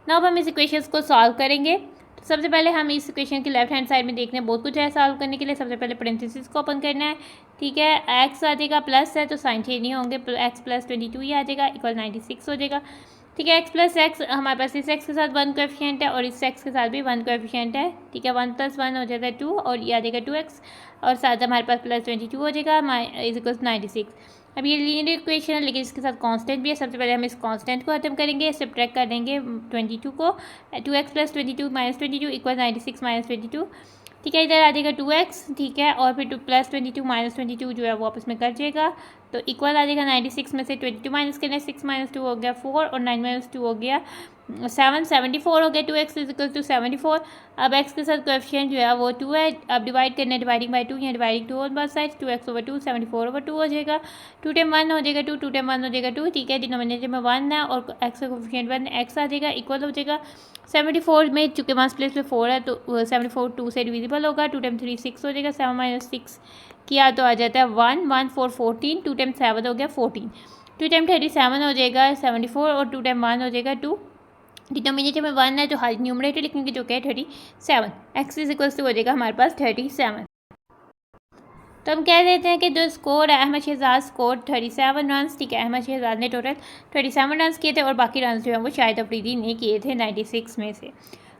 ना अब हम इस इक्वेशन को सॉल्व करेंगे। तो सबसे पहले हम इस इक्वेशन की लेफ्ट हैंड साइड में देखने बहुत कुछ है सॉल्व करने के लिए। सबसे पहले पेरेंथेसिस को ओपन करना है। ठीक है, एक्स आ जाएगा प्लस है तो साइन चेंज नहीं होंगे, एक्स + 22 ही आ जाएगा इक्वल 96 हो जाएगा। ठीक है, एक्स + x हमारे पास इस एक्स के साथ 1 कोएफिशिएंट है और इस एक्स के साथ भी 1 कोएफिशिएंट है। ठीक है, 1 + 1 हो जाता है 2 और ये आ जाएगा 2x और साथ हमारे पास + 22 हो जाएगा इज 96। अब ये लीनियर इक्वेशन है लेकिन इसके साथ कांस्टेंट भी है। सबसे पहले हम इस कांस्टेंट को खत्म करेंगे, सब्ट्रैक्ट कर देंगे 22 को, 2x + 22 - 22 = 96 - 22। ठीक है, इधर आ जाएगा 2x। ठीक है, और फिर + 22 - 22 जो है वो आपस में कट जाएगा तो इक्वल आ जाएगा 96 में से 22 माइनस करना है, 6 - 2 हो गया 4 और 9 - 2 हो गया 7, 74 हो गया। 2x = 74। अब x के साथ कोएफिशिएंट जो है वो 2 है। अब डिवाइड करना है, डिवाइडिंग बाई 2 या dividing 2 on both sides, 2x/2 74/2 हो जाएगा। 2 टाइम 1 हो जाएगा 2, 2 टाइम 1 हो जाएगा 2। ठीक है, डिनोमिनेटर में 1 है और x का कोएफिशिएंट 1 x आ जाएगा इक्वल हो जाएगा 74 में चूँकि 1 प्लेस पे 4 है तो 74 2 से डिविजिबल होगा। 2 टाइम 3 6 हो जाएगा। 7 माइनस 6 किया तो आ जाता है 1 1 4 14। 2 टाइम 7 हो गया 14। 2 टाइम 37 हो जाएगा 74 और 2 टाइम 1 हो जाएगा 2। डिनोमिनेटर में 1 है तो हर न्यूमरेटर लिखेंगे जो क्या है 37। एक्स इज इक्वल्स टू हो जाएगा हमारे पास 37। तो हम कह देते हैं कि जो स्कोर है अहमद शहजाद स्कोर 37 रन, ठीक है। अहमद शहजाद ने टोटल 37 रन किए थे और बाकी रन जो है वो शाहिद अफरीदी ने किए थे 96 में से।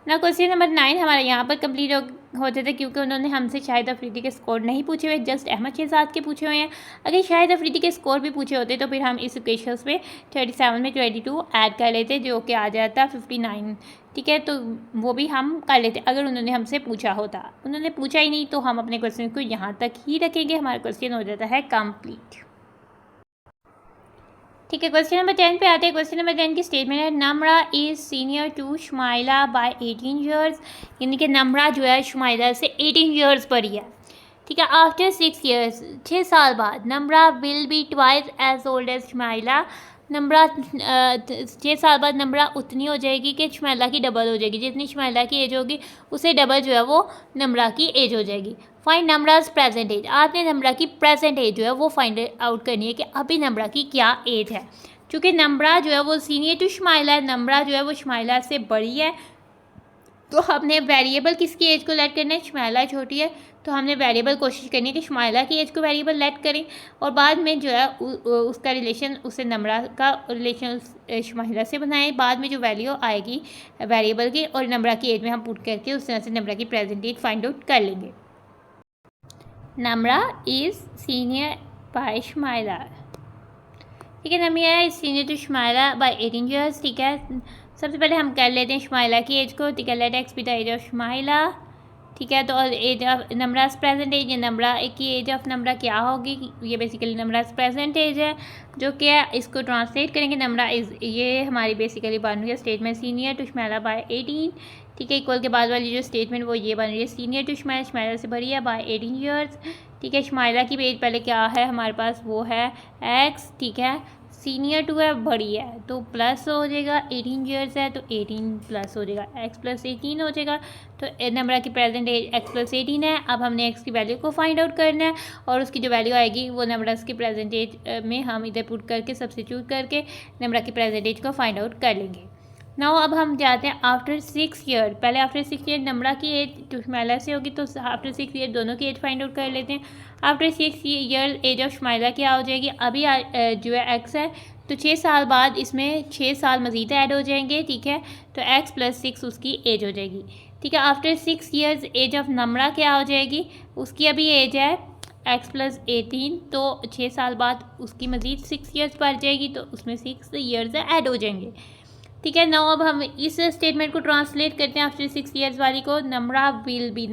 ना क्वेश्चन नंबर 9 हमारा यहाँ पर कंप्लीट होते थे क्योंकि उन्होंने हमसे शाहिद अफरीदी के स्कोर नहीं पूछे हुए, जस्ट अहमद शहजाद के पूछे हुए हैं। अगर शाहिद अफरीदी के स्कोर भी पूछे होते तो फिर हम इस इक्वेशंस में 37 में 22 ऐड कर लेते जो कि आ जाता 59, ठीक है। तो वो भी हम कर लेते अगर उन्होंने हमसे पूछा होता। उन्होंने पूछा ही नहीं तो हम अपने क्वेश्चन को यहाँ तक ही रखेंगे। हमारा क्वेश्चन हो जाता है कंप्लीट, ठीक है। क्वेश्चन नंबर 10 पे आते हैं। क्वेश्चन नंबर 10 की स्टेटमेंट है Namra is senior to Shumaila by 18 years, यानी कि नम्रा जो है शुमाइला से 18 ईयर्स बड़ी है, ठीक है। आफ्टर 6 ईयर्स 6 साल बाद Namra will be twice as old as Shumaila, Namra 6 साल बाद नम्रा उतनी हो जाएगी कि शुमाइला की डबल हो जाएगी। जितनी शुमाइला की एज होगी उससे डबल जो है वो नम्रा की एज हो जाएगी। फाइंड नम्राज प्रेजेंट एज, आपने नम्रा की प्रेजेंट एज जो है वो फाइंड आउट करनी है कि अभी नम्रा की क्या एज है। क्योंकि नम्रा जो है वो सीनियर टू शुमाइला है, नम्रा जो है वो शुमाइला से बड़ी है, तो हमने वेरिएबल किसकी एज को लेट करना है, शुमाइला छोटी है तो हमने वेरिएबल कोशिश करनी है कि शुमाइला की एज को वेरिएबल लेट करें और बाद में जो है उसका रिलेशन उससे नम्रा का रिलेशन शुमाइला से बनाएं। बाद में जो वैल्यू आएगी वेरिएबल की और नम्रा की एज में हम पुट करके उस तरह से नम्रा की प्रेजेंट एज फाइंड आउट कर लेंगे। Namra is senior by Shumaila, ठीक है। Namra is senior to Shumaila by 18 years, ठीक है। सबसे पहले हम कर लेते हैं शुमाइला की एज को, ठीक है। Let x be the age of Shumaila, ठीक है। तो age of Namra's present age, Namra की एज ऑफ नम्रा क्या होगी, ये बेसिकली नम्राज प्रेजेंट एज है जो कि इसको ट्रांसलेट करेंगे। नम्रा इज़, ये हमारी बेसिकली बन रही है statement senior to Shumaila by 18, ठीक है। इक्वल के बाद वाली जो स्टेटमेंट वो ये बन रही है सीनियर टू शुमाइला, शुमाइला से बड़ी है बाय 18 ईयर्स, ठीक है। शुमाइला की एज पहले क्या है हमारे पास वो है एक्स, ठीक है। सीनियर टू है बड़ी है तो प्लस हो जाएगा, 18 ईयर्स है तो 18 प्लस हो जाएगा, एक्स प्लस 18 हो जाएगा। तो नम्रा की प्रेजेंट एज एक्स प्लस 18 है। अब हमने एक्स की वैल्यू को फाइंड आउट करना है और उसकी जो वैल्यू आएगी वो नम्रा की प्रेजेंट एज में हम इधर पुट करके सब्स्टिट्यूट करके नम्रा की प्रेजेंट एज को फाइंड आउट कर लेंगे। नाउ अब हम जाते हैं आफ्टर 6 ईयर, पहले आफ्टर 6 ईयर नम्रा की एज तो शुमाइला से होगी तो आफ्टर 6 ईयर दोनों की एज फाइंड आउट कर लेते हैं। After 6 year age of Shumaila क्या हो जाएगी, अभी जो है एक्स है तो 6 साल बाद इसमें 6 साल मज़ीद ऐड हो जाएंगे, ठीक है। तो एक्स प्लस 6 उसकी एज हो जाएगी, ठीक है। आफ्टर 6 ईयर्स एज ऑफ नम्रा क्या हो जाएगी, उसकी अभी एज है एक्स प्लस 18 तो 6 साल बाद उसकी मज़ीद 6 ईयर्स बढ़ जाएगी तो उसमें 6 ईयर्स ऐड हो जाएंगे, ठीक है। नाउ अब हम इस स्टेटमेंट को ट्रांसलेट करते हैं आफ्टर 6 ईयर्स वाली को। नम्रा विल बी,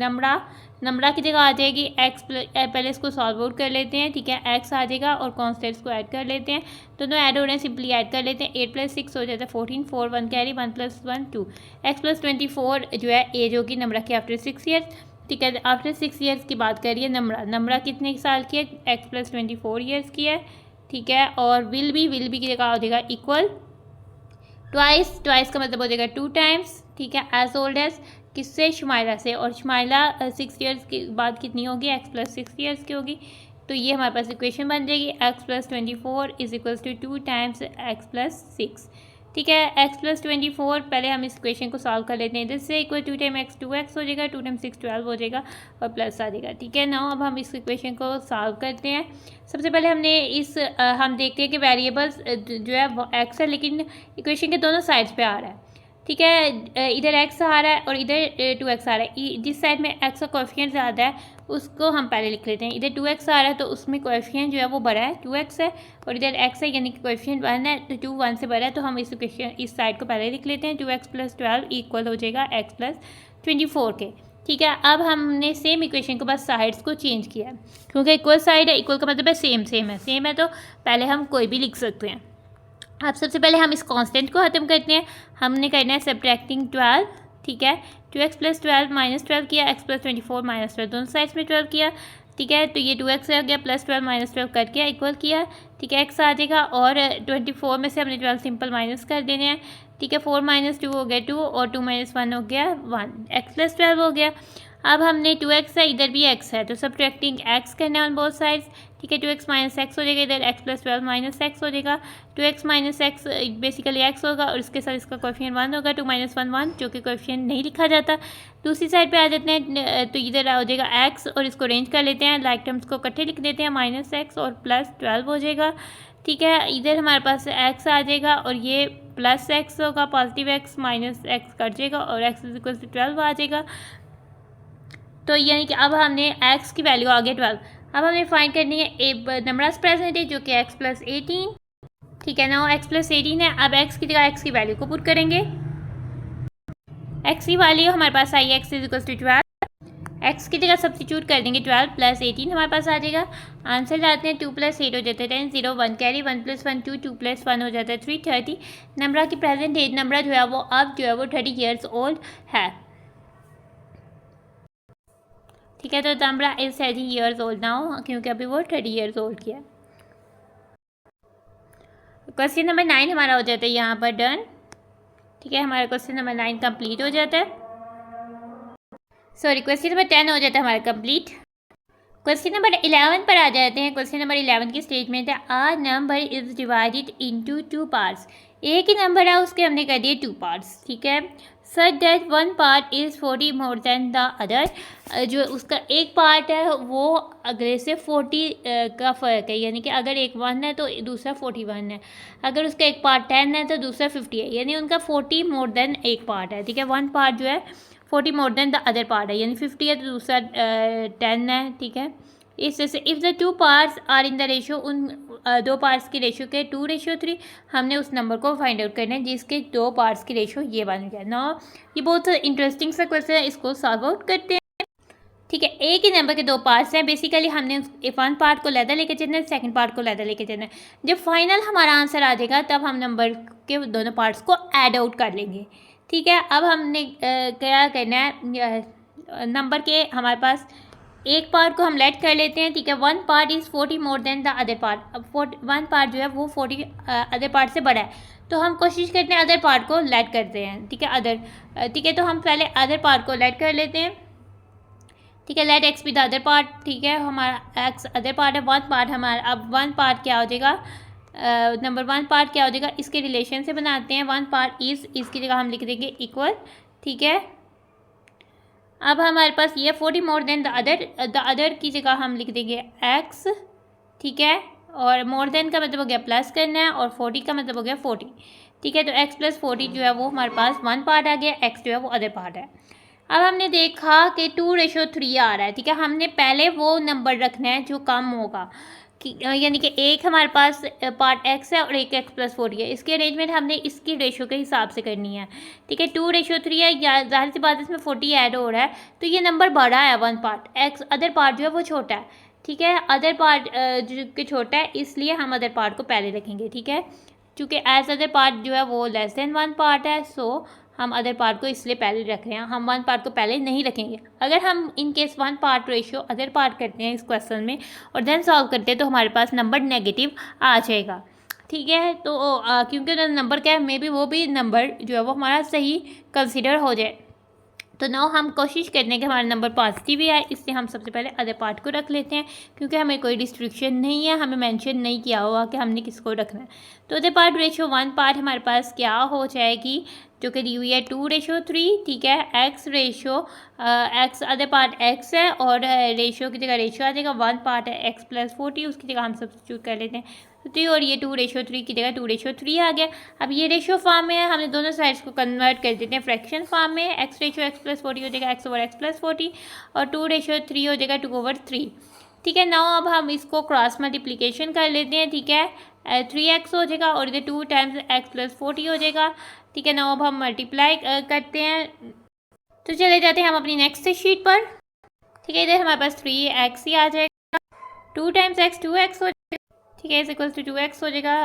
नम्रा की जगह आ जाएगी एक्स प्लस, पहले इसको सॉल्व आउट कर लेते हैं, ठीक है। एक्स आ जाएगा और कॉन्स्टेंट्स को ऐड कर लेते हैं, दोनों ऐड हो रहे हैं सिंपली ऐड कर लेते हैं। 8 प्लस 6 हो जाता है 14, 4 1 कैरी 1 प्लस 1 2, एक्स प्लस 24 जो है एज होगी नम्रा की आफ्टर 6 ईयर्स, ठीक है। आफ्टर 6 ईयर्स की बात करिए नम्रा कितने साल की है, एक्स प्लस 24 ईयर्स की है, ठीक है। और विल बी की जगह हो जाएगा इक्वल ट्वाइस का मतलब हो जाएगा 2 टाइम्स, ठीक है। एज ओल्ड एज किससे, शुमाइला से, और शुमाइला 6 ईयर्स के बाद कितनी होगी, एक्स प्लस 6 ईयर्स की होगी। तो ये हमारे पास इक्वेशन बन जाएगी x plus 24 is equals to 2 times x plus 6, ठीक है। एक्स प्लस 24 पहले हम इस इक्वेशन को सॉल्व कर लेते हैं, जिससे इक्वल 2 टाइम एक्स 2x हो जाएगा, 2 टाइम 6 12 हो जाएगा और प्लस आ जाएगा, ठीक है। नाउ अब हम इस इक्वेशन को सॉल्व करते हैं। सबसे पहले हमने हम देखते हैं कि वेरिएबल्स जो है वो एक्स है लेकिन इक्वेशन के दोनों साइड्स पे आ रहा है, ठीक है। इधर एक्स आ रहा है और इधर 2x आ रहा है। जिस साइड में एक्स का कोएफिशिएंट ज़्यादा है उसको हम पहले लिख लेते हैं। इधर 2x आ रहा है तो उसमें कोएफिशिएंट जो है वो बड़ा है, 2x है, और इधर x है यानी कि कोएफिशिएंट 1 है तो 2 1 से बड़ा है, तो हम इस इक्वेशन इस साइड को पहले लिख लेते हैं। 2x प्लस 12 इक्वल हो जाएगा x प्लस 24 के, ठीक है। अब हमने सेम इक्वेशन को बस साइड्स को चेंज किया है क्योंकि इक्वल साइड है, इक्वल का मतलब है सेम है तो पहले हम कोई भी लिख सकते हैं। अब सबसे पहले हम इस कांस्टेंट को ख़त्म करते हैं। हमने करना है सब्ट्रैक्टिंग 12, ठीक है। 2x प्लस 12 माइनस 12 किया, x प्लस 24 माइनस 12 दोनों साइड्स में 12 किया, ठीक है। तो ये 2x आ गया, प्लस 12 माइनस 12 करके इक्वल किया, ठीक है। x आ जाएगा और 24 में से हमने 12 सिंपल माइनस कर देने हैं ठीक है। 4 - 2 हो गया 2 और 2 - 1 हो गया 1, x + 12 हो गया। अब हमने 2x है, इधर भी x है, तो सब्ट्रैक्टिंग x करना है ऑन बोथ साइड्स। ठीक है, 2x - x हो जाएगा, इधर x + 12 - x हो जाएगा। 2x - x बेसिकली x होगा और इसके साथ इसका कोएफिशिएंट 1 होगा। 2 - 1 1, जो कि कोएफिशिएंट नहीं लिखा जाता। दूसरी साइड पे आ जाते हैं, तो इधर हो जाएगा x और इसको अरेंज कर लेते हैं, लाइक टर्म्स को इकट्ठे लिख देते हैं, -x और +12 हो जाएगा। ठीक है, इधर हमारे पास x आ जाएगा और ये +x होगा, पॉजिटिव x -x कट जाएगा और x = 12 आ जाएगा। तो यानी कि अब हमने x की वैल्यू आ गया 12। अब हमें फाइंड करनी है ए नंबर्स प्रेजेंट है जो कि x + 18। ठीक है ना, x + 18 है। अब x की जगह x की वैल्यू को पुट करेंगे। x की वैल्यू हमारे पास आई x = 12। x की जगह सब्स्टिट्यूट कर देंगे, 12 + 18 हमारे पास आ जाएगा। आंसर लाते हैं 2 + 8 हो जाता है 10, 0 1 कैरी, 1 + 1 2, 2 + 1 हो जाता है 3, 30। नंबरा की प्रेजेंट एज नंबरा जो है वो अब जो है वो 30 ईयर्स ओल्ड है। ठीक है, तो नंबरा इज 30 ईयर्स ओल्ड नाउ, क्योंकि अभी वो 30 ईयर्स ओल्ड किया। क्वेश्चन नंबर 9 हमारा हो जाता है यहाँ पर डन। ठीक है, हमारा क्वेश्चन नंबर 9 कंप्लीट हो जाता है। सॉरी, क्वेश्चन नंबर 10 हो जाता है हमारा कंप्लीट। क्वेश्चन नंबर 11 पर आ जाते हैं। क्वेश्चन नंबर 11 की स्टेटमेंट है, a number is divided into 2 parts. एक ही नंबर है, उसके हमने कर दिए 2 पार्ट्स। ठीक है, such that one part is 40 more than the other. जो उसका एक पार्ट है वो अगले से 40 का फ़र्क है, यानी कि अगर एक 1 है तो दूसरा 41 है। अगर उसका एक पार्ट 10 है तो दूसरा 50 है, यानी उनका 40 मोर देन एक पार्ट है। ठीक है, वन पार्ट जो है 40 more than the other part है, यानी 50 है तो दूसरा 10 है। ठीक है, इस तरह से if the 2 parts are in the ratio, उन 2 पार्ट्स की रेशियो के 2:3, हमने उस नंबर को फाइंड आउट करना है जिसके 2 पार्ट्स की रेशियो ये बन गया ना। ये बहुत इंटरेस्टिंग सा क्वेश्चन है, इसको सॉल्व आउट करते हैं। ठीक है, एक ही नंबर के 2 पार्ट्स हैं। बेसिकली हमने वन पार्ट को लैदा लेके चलना है, सेकंड पार्ट को लैदा लेके चलना है। जब फाइनल हमारा आंसर आ जाएगा तब हम नंबर के दोनों पार्ट्स को ऐड आउट कर लेंगे। ठीक है, अब हमने क्या करना है, नंबर के हमारे पास एक पार्ट को हम लेट कर लेते हैं। ठीक है, one part is 40 more than the other part. अब वन पार्ट जो है वो 40 अदर पार्ट से बड़ा है, तो हम कोशिश करते हैं अदर पार्ट को लेट करते हैं। ठीक है, अदर ठीक है, तो हम पहले अदर पार्ट को लेट कर लेते हैं। ठीक है, let x be the other part. ठीक है, हमारा एक्स अदर पार्ट है, वन पार्ट हमारा। अब वन पार्ट क्या हो जाएगा, नंबर वन पार्ट क्या हो जाएगा, इसके रिलेशन से बनाते हैं। वन पार्ट इज़, इसकी जगह हम लिख देंगे इक्वल। ठीक है, अब हमारे पास ये 40 मोर देन द अदर की जगह हम लिख देंगे एक्स। ठीक है, और मोर देन का मतलब हो गया प्लस करना है और 40 का मतलब हो गया 40। ठीक है, तो x + 40 जो है वो हमारे पास वन पार्ट आ गया, x जो है वो अदर पार्ट है। अब हमने देखा कि 2:3 आ रहा है। ठीक है, हमने पहले वो नंबर रखना है जो कम होगा, यानी कि एक हमारे पास पार्ट x है और एक x + 40 है। इसकी अरेंजमेंट हमने इसकी रेशो के हिसाब से करनी है। ठीक है, 2:3 है, या जाहिर सी बात है इसमें 40 ऐड हो रहा है, तो ये नंबर बड़ा है one part. x other part जो है वो छोटा है। ठीक है, अदर पार्ट जो कि छोटा है, इसलिए हम अदर पार्ट को पहले रखेंगे। ठीक है, चूँकि एज अदर पार्ट जो है वो लेस देन वन पार्ट है, सो हम अदर पार्ट को इसलिए पहले रख रहे हैं, हम वन पार्ट को पहले नहीं रखेंगे। अगर हम in case one part ratio other part करते हैं इस क्वेश्चन में और देन सॉल्व करते हैं तो हमारे पास नंबर नेगेटिव आ जाएगा। ठीक है, तो क्योंकि नंबर क्या है, मे बी वो भी नंबर जो है वो हमारा सही कंसिडर हो जाए। तो नाउ हम कोशिश करते हैं कि हमारा नंबर पॉजिटिव ही आए, इसलिए हम सबसे पहले अदर पार्ट को रख लेते हैं, क्योंकि हमें कोई रिस्ट्रिक्शन नहीं है, हमें मेंशन नहीं किया हुआ कि हमने किसको रखना है। तो other part ratio one part हमारे पास क्या हो जाएगी, जो कि दी हुई है 2:3। ठीक है, x ratio x other part x है और रेशियो की जगह रेशियो आ जाएगा, वन पार्ट है x + 40, उसकी जगह हम सब्स्टिट्यूट कर लेते हैं 3 और ये 2:3 की जगह 2:3 आ गया। अब ये रेशियो फॉर्म में है, हमने दोनों साइड्स को कन्वर्ट कर देते हैं फ्रैक्शन फॉर्म में। x रेशियो x + 40 हो जाएगा x/x + 40 और 2:3 हो जाएगा 2/3। ठीक है, नाउ अब हम इसको क्रॉस मल्टीप्लिकेशन कर लेते हैं। ठीक है, 3x हो जाएगा और इधर 2 टाइम्स x + 40 हो जाएगा। ठीक है, नाउ अब हम मल्टीप्लाई करते हैं, तो चले जाते हैं हम अपनी नेक्स्ट शीट पर। ठीक है, इधर हमारे पास 3x ही आ जाएगा, 2 टाइम्स x 2x हो जाएगा। ठीक है, इज इक्वल टू 2x हो जाएगा,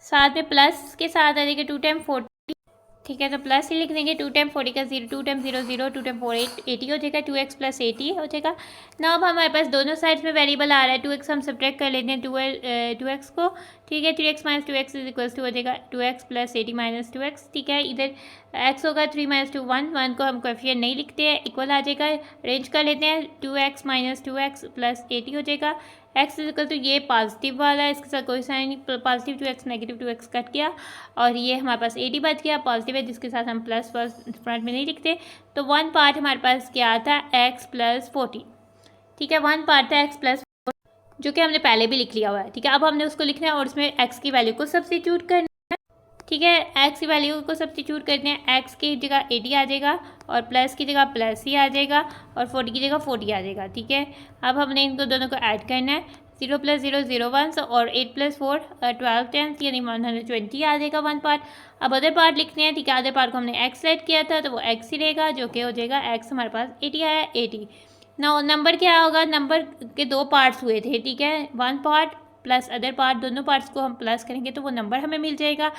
साथ में प्लस के साथ आ जाएगा 2 टाइम 40। ठीक है, तो प्लस ही लिख देंगे। 2 टाइम 40 का 0, 2 टाइम 0 0, 2 टाइम 4 80 हो जाएगा। 2x प्लस 80 हो जाएगा। ना अब हमारे पास दोनों साइड्स में वेरिएबल आ रहा है। 2x हम सब्ट्रैक्ट कर लेते हैं 2x को। ठीक है, 3x minus 2x is equals to हो जाएगा 2x प्लस 80 माइनस 2x। ठीक है, इधर x होगा 3 माइनस 2 1, 1 को हम कोएफिशिएंट नहीं लिखते हैं, इक्वल आ जाएगा। रेंज कर लेते हैं 2x माइनस 2x प्लस 80 हो जाएगा। x इज इक्वल टू ये पॉजिटिव वाला है, इसके साथ कोई साइन नहीं, positive 2x negative 2x cut गया और ये हमारे पास 80 बच गया। पॉजिटिव है जिसके साथ हम प्लस फ्रंट में नहीं लिखते। तो 1 पार्ट हमारे पास क्या आता है x प्लस 40। ठीक है, 1 पार्ट था x प्लस, जो कि हमने पहले भी लिख लिया हुआ है। ठीक है, अब हमने उसको लिखना है और उसमें x की वैल्यू को सब्स्टिट्यूट करना है। ठीक है, x की वैल्यू को सब्स्टिट्यूट करते हैं। x की जगह 80 आ जाएगा और प्लस की जगह प्लस ही आ जाएगा और 40 की जगह 40 आ जाएगा। ठीक है, अब हमने इनको दोनों को ऐड करना है। 0 प्लस 0 0 1 और 8 प्लस 4 12 10 यानी 120 आ जाएगा 1 पार्ट। अब अदर पार्ट लिखते हैं। ठीक है, अदर पार्ट को हमने x सेट किया था तो वो x ही रहेगा, जो कि हो जाएगा x हमारे पास 80 आया 80। ना नंबर क्या होगा, नंबर के 2 पार्ट्स हुए थे। ठीक है, 1 पार्ट प्लस अदर पार्ट, दोनों पार्ट्स को हम प्लस करेंगे तो वो नंबर हमें मिल जाएगा।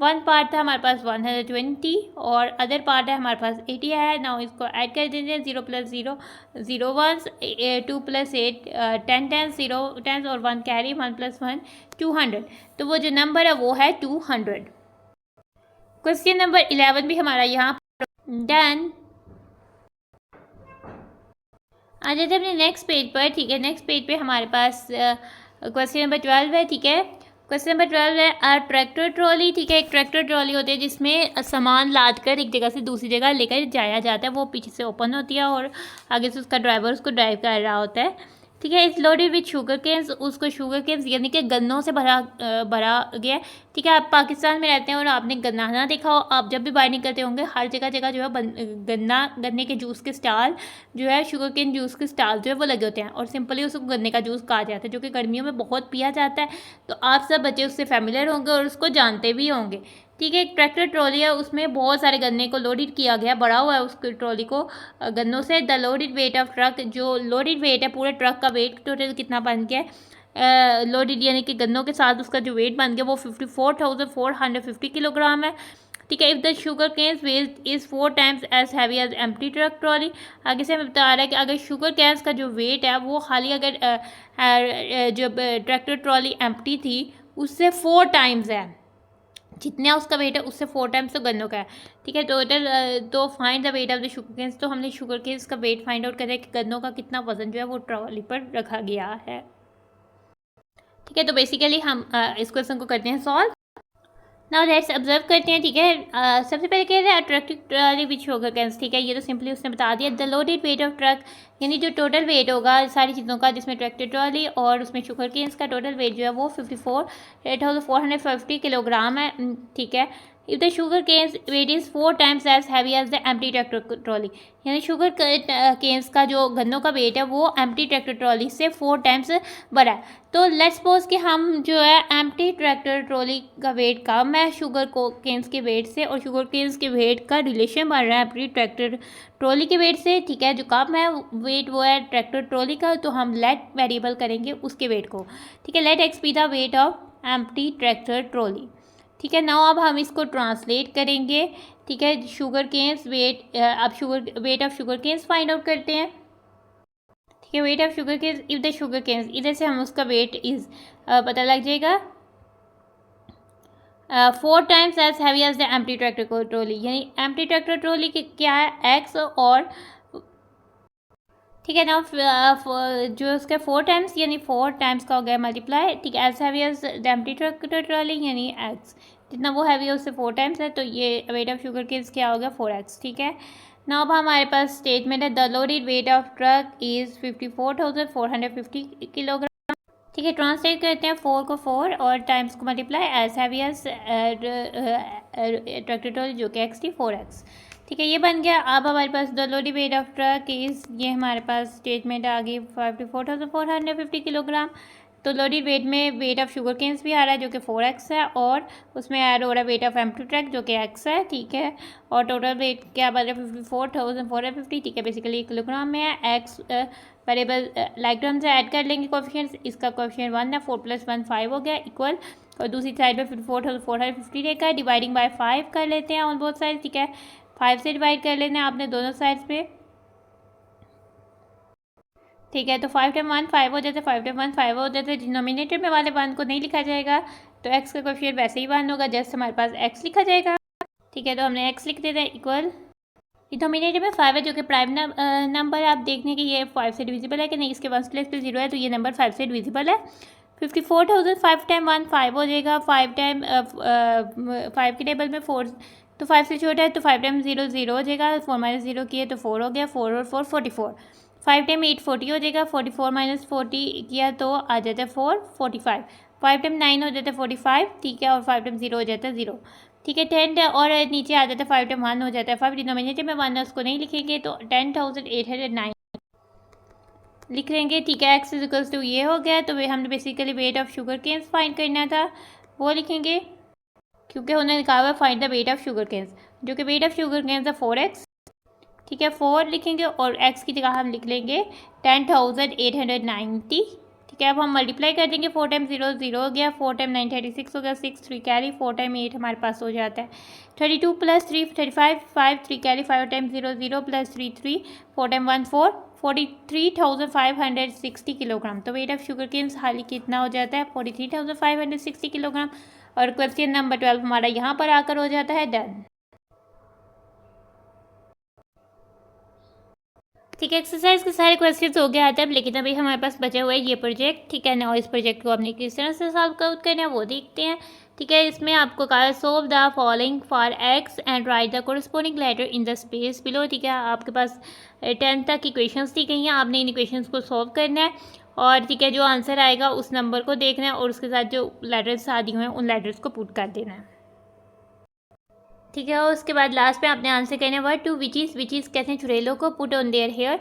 1 पार्ट था हमारे पास 120 और अदर पार्ट है हमारे पास 80 है। ना इसको ऐड कर देते हैं। 0 प्लस 0 0 1, 2 प्लस 8 10 10, 0 10 और 1 कैरी, 1 प्लस 1 200। तो वो जो नंबर है वो है 200। क्वेश्चन नंबर 11 भी हमारा यहाँ डन। आ जाते हैं अपने नेक्स्ट पेज पर। ठीक है, नेक्स्ट पेज पे हमारे पास क्वेश्चन नंबर 12 है। ठीक है, क्वेश्चन नंबर 12 है ट्रैक्टर ट्रॉली। ठीक है, एक ट्रैक्टर ट्रॉली होती है जिसमें सामान लाद कर एक जगह से दूसरी जगह लेकर जाया जाता है। वो पीछे से ओपन होती है और आगे से उसका ड्राइवर उसको ड्राइव कर रहा होता है। ठीक है, इस लोडेड विथ शुगर केन्स, उसको शुगर केन्स यानी कि गन्नों से भरा गया है। ठीक है, आप पाकिस्तान में रहते हैं और आपने गन्ना ना देखा हो, आप जब भी बाहर निकलते होंगे हर जगह जगह जो है गन्ने के जूस के स्टॉल जो है, शुगर केन जूस के स्टॉल जो है वो लगे होते हैं और सिंपली उसको गन्ने का जूस कहा जाता है, जो कि गर्मियों में बहुत पिया जाता है। तो आप सब बच्चे उससे फैमिलियर होंगे और उसको जानते भी होंगे। ठीक है, एक ट्रैक्टर ट्रॉली है, उसमें बहुत सारे गन्ने को लोडेड किया गया, बड़ा हुआ है उसके ट्रॉली को गन्नों से। The loaded weight of truck, जो लोडेड वेट है पूरे ट्रक का वेट टोटल कितना बन गया लोडेड यानी कि गन्नों के साथ उसका जो वेट बन गया वो 54,450 किलोग्राम है। ठीक है, if the sugar canes weight is 4 times as heavy as empty truck trolley. आगे से हमें बता रहा है कि अगर शुगर केन्स का जो वेट है वो खाली अगर जो ट्रैक्टर ट्रॉली एम्प्टी थी उससे 4 टाइम्स है, जितना उसका वेट है उससे 4 टाइम्स तो गन्नों का है। ठीक है, टोटल तो find the weight of the sugar canes, तो हमने शुगर केन्स का वेट फाइंड आउट करें कि गन्नों का कितना वजन जो है वो ट्रॉली पर रखा गया है। ठीक है, तो बेसिकली हम इस क्वेश्चन को करते हैं सॉल्व। नाउ लेट्स ऑब्जर्व करते हैं। ठीक है, सबसे पहले कह रहे हैं अट्रैक्टिव ट्रॉली विच शुगर केन्स। ठीक है, ये तो सिंपली उसने बता दिया। The loaded weight of truck यानी जो टोटल वेट होगा सारी चीज़ों का, जिसमें ट्रैक्टर ट्रॉली और उसमें शुगर केन्स का टोटल वेट जो है वो 54,450 किलोग्राम है। ठीक है, if the sugar canes weight is 4 times as heavy as the empty tractor trolley, यानी शुगर केन्स का जो गन्नों का वेट है वो एम्प्टी ट्रैक्टर ट्रॉली से 4 टाइम्स बड़ा है। तो लेट्स सपोज कि हम जो है एम्प्टी ट्रैक्टर ट्रॉली का वेट कम है शुगर केन्स के वेट से, और शुगर केन्स के वेट का रिलेशन बन रहा है एम्प्टी ट्रैक्टर ट्रॉली के वेट से। ठीक है, जो कम है वेट वो है ट्रैक्टर ट्रॉली का, तो हम लेट वेरिएबल करेंगे उसके वेट को। ठीक है, let x be the weight of empty tractor trolley. ठीक है, नाउ अब हम इसको ट्रांसलेट करेंगे। ठीक है, शुगर केन्स वेट, अब weight of sugar canes find out करते हैं। ठीक है, weight of sugar canes if the sugar canes, इधर से हम उसका वेट इज पता लग जाएगा 4 times as heavy as the empty tractor trolley, यानी एम्प्टी ट्रैक्टर ट्रॉली क्या है एक्स, और ठीक है ना जो उसके 4 टाइम्स यानी 4 टाइम्स का हो गया मल्टीप्लाई। ठीक है, as heavy as the empty tractor trolley यानी एक्स, जितना वो हैवी है उससे 4 टाइम्स है, तो ये वेट ऑफ शुगर केन्स क्या हो गया 4x। ठीक है, ना अब हमारे पास स्टेटमेंट है the loaded weight of truck is 54,450 kilogram. ठीक है, ट्रांसलेट करते हैं 4 को 4 और टाइम्स को multiply, as heavy as tractor trolley जो कि x थी 4x। ठीक है, ये बन गया। अब हमारे पास the loaded weight of truck is, ये हमारे पास स्टेटमेंट आ गई 54,450 किलोग्राम। तो लोडेड वेट में वेट ऑफ शुगर केन्स भी आ रहा है जो कि 4x है, और उसमें ऐड हो रहा है वेट ऑफ एम्प्टी ट्रक जो कि x है। ठीक है, और टोटल वेट क्या बन रहा है 54,450। ठीक है, बेसिकली किलोग्राम में है। x वेरिएबल लाइक टर्म से ऐड कर लेंगे कोफिशिएंट्स, इसका कोफिशिएंट 1 है, 4 + 1 5 हो गया इक्वल और दूसरी साइड पे 54,450 रहेगा। डिवाइडिंग बाय 5 कर लेते हैं ऑन बोथ साइड, ठीक है। 5 से डिवाइड कर लेते हैं आपने दोनों साइड्स पे, ठीक है। तो 5 टाइम 1 5 हो जाता है, 5 टाइम 1 5 हो जाता है। डिनोमिनेटर में वाले 1 को नहीं लिखा जाएगा, तो एक्स का कोएफिशिएंट वैसे ही 1 होगा, जस्ट हमारे पास एक्स लिखा जाएगा, ठीक है। तो हमने एक्स लिख देते हैं इक्वल, डिनोमिनेटर में 5 है जो कि प्राइम नंबर है। आप देखने कि ये 5 से डिविजिबल है कि नहीं, इसके 1 प्लेस पे 0 है, तो ये नंबर 5 से डिविजिबल है। 54,000 5 टाइम 1 5 हो जाएगा, 5 टाइम 5 के टेबल में 4, तो 5 से छोटा है, तो 5 टाइम 0 0 हो जाएगा, 4 माइनस 0 किया तो 4 हो गया, 4 और 4 44। 5 टाइम 8 40 हो जाएगा, 44 माइनस 40 किया तो आ जाता है 4 45। 5 टाइम 9 हो जाता है 45, ठीक है, और 5 टाइम 0 हो जाता है 0, ठीक है। 10 और नीचे आ जाता है 5 टाइम 1 हो जाता है 5, डिनोमिनेटर में 1 है उसको नहीं लिखेंगे, तो 10,809 लिख लेंगे, ठीक है। एक्स इज इक्वल्स टू ये हो गया, तो वे हमने basically weight of sugar canes find करना था, वो लिखेंगे, क्योंकि उन्होंने कहा हुआ find the weight of sugar canes, जो कि वेट ऑफ शुगर केन्स है 4x, ठीक है। 4 लिखेंगे और x की जगह हम लिख लेंगे 10,890, ठीक है। अब हम मल्टीप्लाई कर देंगे, 4 टाइम 0 0 हो गया, 4 टाइम 9 36 हो गया, 6 3 कैरी, 4 टाइम 8 हमारे पास हो जाता है 32 plus 3 35, 5 3 carry, 5 time 0 0 plus 3 3, 4 time 1 4, 43,560 kilogram. तो वेट ऑफ शुगर केन्स हाली कितना हो जाता है 43,560 किलोग्राम। और क्वेश्चन नंबर 12 हमारा यहाँ पर आकर हो जाता है डन, ठीक है। एक्सरसाइज के सारे क्वेश्चंस हो गए आते हैं, लेकिन अभी हमारे पास बचा हुआ है ये प्रोजेक्ट, ठीक है ना। इस प्रोजेक्ट को हमने किस तरह से सॉल्व आउट करना है वो देखते हैं, ठीक है। इसमें आपको कहा है solve the following for x and write the corresponding letter in the space below, ठीक है। आपके पास 10 तक इक्वेशंस दी गई हैं, आपने इन इक्वेशंस को सॉल्व करना है, और ठीक है जो आंसर आएगा उस नंबर को देखना है और उसके साथ जो लेटर्स आ दिए हुए हैं उन लेटर्स को पुट कर देना है, ठीक है। और उसके बाद लास्ट में आपने आंसर करना है वर्ड टू विच इज़ कहते हैं चुड़ैलों को, पुट ऑन देयर हेयर,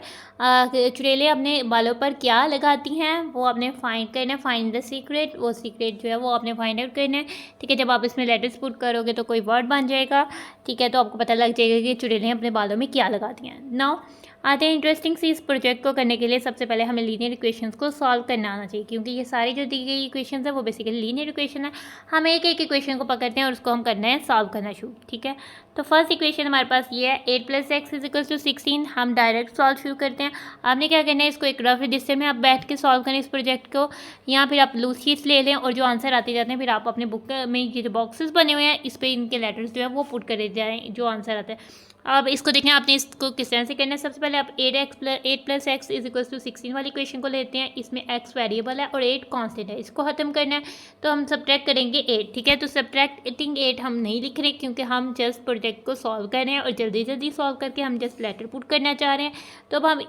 चुड़ैलें अपने बालों पर क्या लगाती हैं वो आपने फाइंड करना है, फाइंड द सीक्रेट, वो सीक्रेट जो है वो आपने फाइंड आउट करना है, ठीक है। जब आप इसमें लेटर्स पुट करोगे तो कोई वर्ड बन जाएगा, ठीक है, तो आपको पता लग जाएगा कि चुड़ैलें अपने बालों में क्या लगाती हैं। नाउ आते हैं इंटरेस्टिंग सी, इस प्रोजेक्ट को करने के लिए सबसे पहले हमें लीनियर इक्वेशंस को सॉल्व करना आना चाहिए, क्योंकि ये सारी जो दी गई इक्वेशंस है वो बेसिकली लीनियर इक्वेशन है। हम एक एक इक्वेशन को पकड़ते हैं और उसको हम करना है सॉल्व करना शुरू, ठीक है। तो फर्स्ट इक्वेशन हमारे पास ये है 8 + x इज इक्वल टू 16। हम डायरेक्ट सॉल्व शुरू करते हैं। आपने क्या करना है, इसको एक रफ रजिस्टर में आप बैठ के सॉल्व करें इस प्रोजेक्ट को, या फिर आप लूज शीट्स ले लें और जो आंसर आते जाते हैं फिर आप अपने बुक में ये जो बॉक्सेस बने हुए हैं इस पर इनके लेटर्स जो है वो पुट कर जाएँ जो आंसर आता है। अब इसको देखें आपने इसको किस तरह से करना है। सबसे पहले आप 8 + x इज इक्वल टू 16 वाली इक्वेशन को लेते हैं, इसमें x वेरिएबल है और 8 कांस्टेंट है, इसको ख़त्म करना है, तो हम सब्ट्रैक्ट करेंगे 8, ठीक है। तो सब्ट्रैक्टिंग 8 हम नहीं लिख रहे क्योंकि हम जस्ट प्रोजेक्ट को सॉल्व कर रहे हैं और जल्दी जल्दी सॉल्व करके हम जस्ट लेटर पुट करना चाह रहे हैं, तो अब हम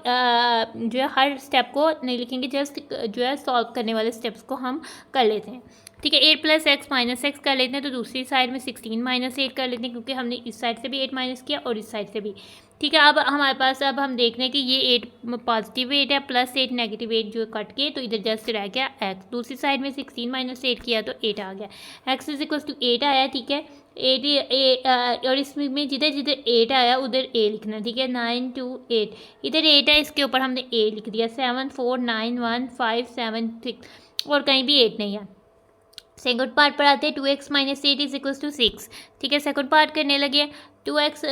जो है हर स्टेप को नहीं लिखेंगे, जस्ट जो है सॉल्व करने वाले स्टेप्स को हम कर लेते हैं, ठीक है। 8 + x - x कर लेते हैं, तो दूसरी साइड में 16 - 8 कर लेते हैं, क्योंकि हमने इस साइड से भी 8 माइनस किया और इस साइड से भी, ठीक है। अब हमारे पास अब हम देख रहे हैं कि ये 8 पॉजिटिव 8 है, +8 नेगेटिव 8 जो कट के, तो इधर जस्ट रह गया x। दूसरी साइड में 16 - 8 किया तो 8 आ गया, x इज इक्वल टू 8 आया, ठीक है। 8 और इसमें जिधर जिधर 8 आया उधर a लिखना, ठीक है। 9 2 8 इधर 8 है, इसके ऊपर हमने a लिख दिया। 7 4 9 1 5 7 6 और कहीं भी 8 नहीं है। सेकंड पार्ट पर आते हैं, 2x - 8 इज इक्वल टू 6, ठीक है। सेकंड पार्ट करने लगे, 2x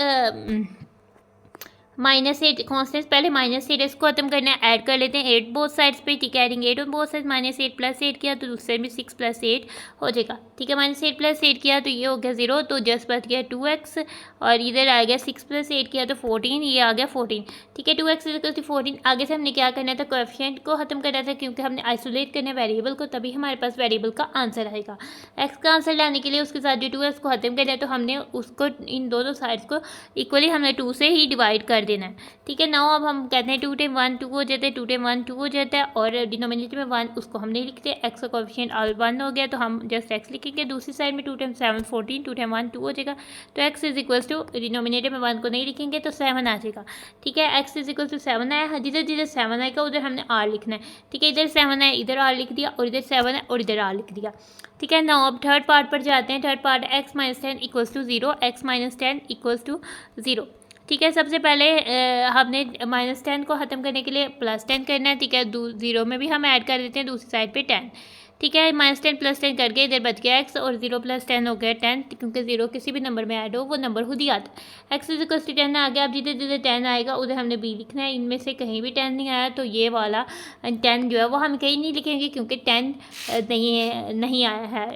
-8 कॉन्स्टेंट, पहले -8 इसको खत्म करना है, ऐड कर लेते हैं 8 बोथ साइड्स पे, ठीक है। एडिंग 8 ऑन बोथ साइड, -8 + 8 किया तो दूसरे में 6 + 8 हो जाएगा, ठीक है। -8 + 8 किया तो ये हो गया 0, तो जस्ट बच गया 2x और इधर आ गया 6 + 8 किया तो 14, ये आ गया 14, ठीक है। 2x = 14। आगे से हमने क्या करना था, कोएफिशिएंट को खत्म करना था, क्योंकि हमने आइसोलेट करना है वेरिएबल को, तभी हमारे पास वेरिएबल का आंसर आएगा। x का आंसर लाने के लिए उसके साथ जो 2x को खत्म करना है, तो हमने उसको इन दोनों साइड्स को इक्वली हमने 2 से ही डिवाइड कर देना है, ठीक है। नाउ अब हम कहते हैं 2 टाइम 1 2 हो जाता है, 2 टाइम 1 2 हो जाता है, और डिनोमिनेटर में 1 उसको हम नहीं लिखते, x का कोएफिशिएंट ऑल 1 हो गया तो हम जस्ट x लिखेंगे। दूसरी साइड में 2 टाइम 7 14, 2 टाइम 1 2 हो जाएगा, तो x is equal to, denominator में 1 को नहीं लिखेंगे तो 7 आ जाएगा, ठीक है। x इज इक्वल टू 7 आया, जिधर जिधर 7 आएगा उधर हमने r लिखना है, ठीक है। इधर 7 है, इधर r लिख दिया, और इधर 7 है और इधर r लिख दिया, ठीक है। नाउ अब थर्ड पार्ट पर जाते हैं। Third part x - 10 equals to 0, x - 10 equals to 0, ठीक है। सबसे पहले हमने -10 को ख़त्म करने के लिए +10 करना है, ठीक है। 0 में भी हम ऐड कर देते हैं दूसरी साइड पे 10, ठीक है। -10 + 10 करके इधर बच गया x और 0 + 10 हो गया 10, क्योंकि 0 किसी भी नंबर में ऐड हो वो नंबर खुद ही आता है। x = 10 आ गया। अब जिधर जिधर 10 आएगा उधर हमने b लिखना है। इनमें से कहीं भी 10 नहीं आया तो ये वाला 10 जो है वो हम कहीं नहीं लिखेंगे, क्योंकि 10 नहीं आया है।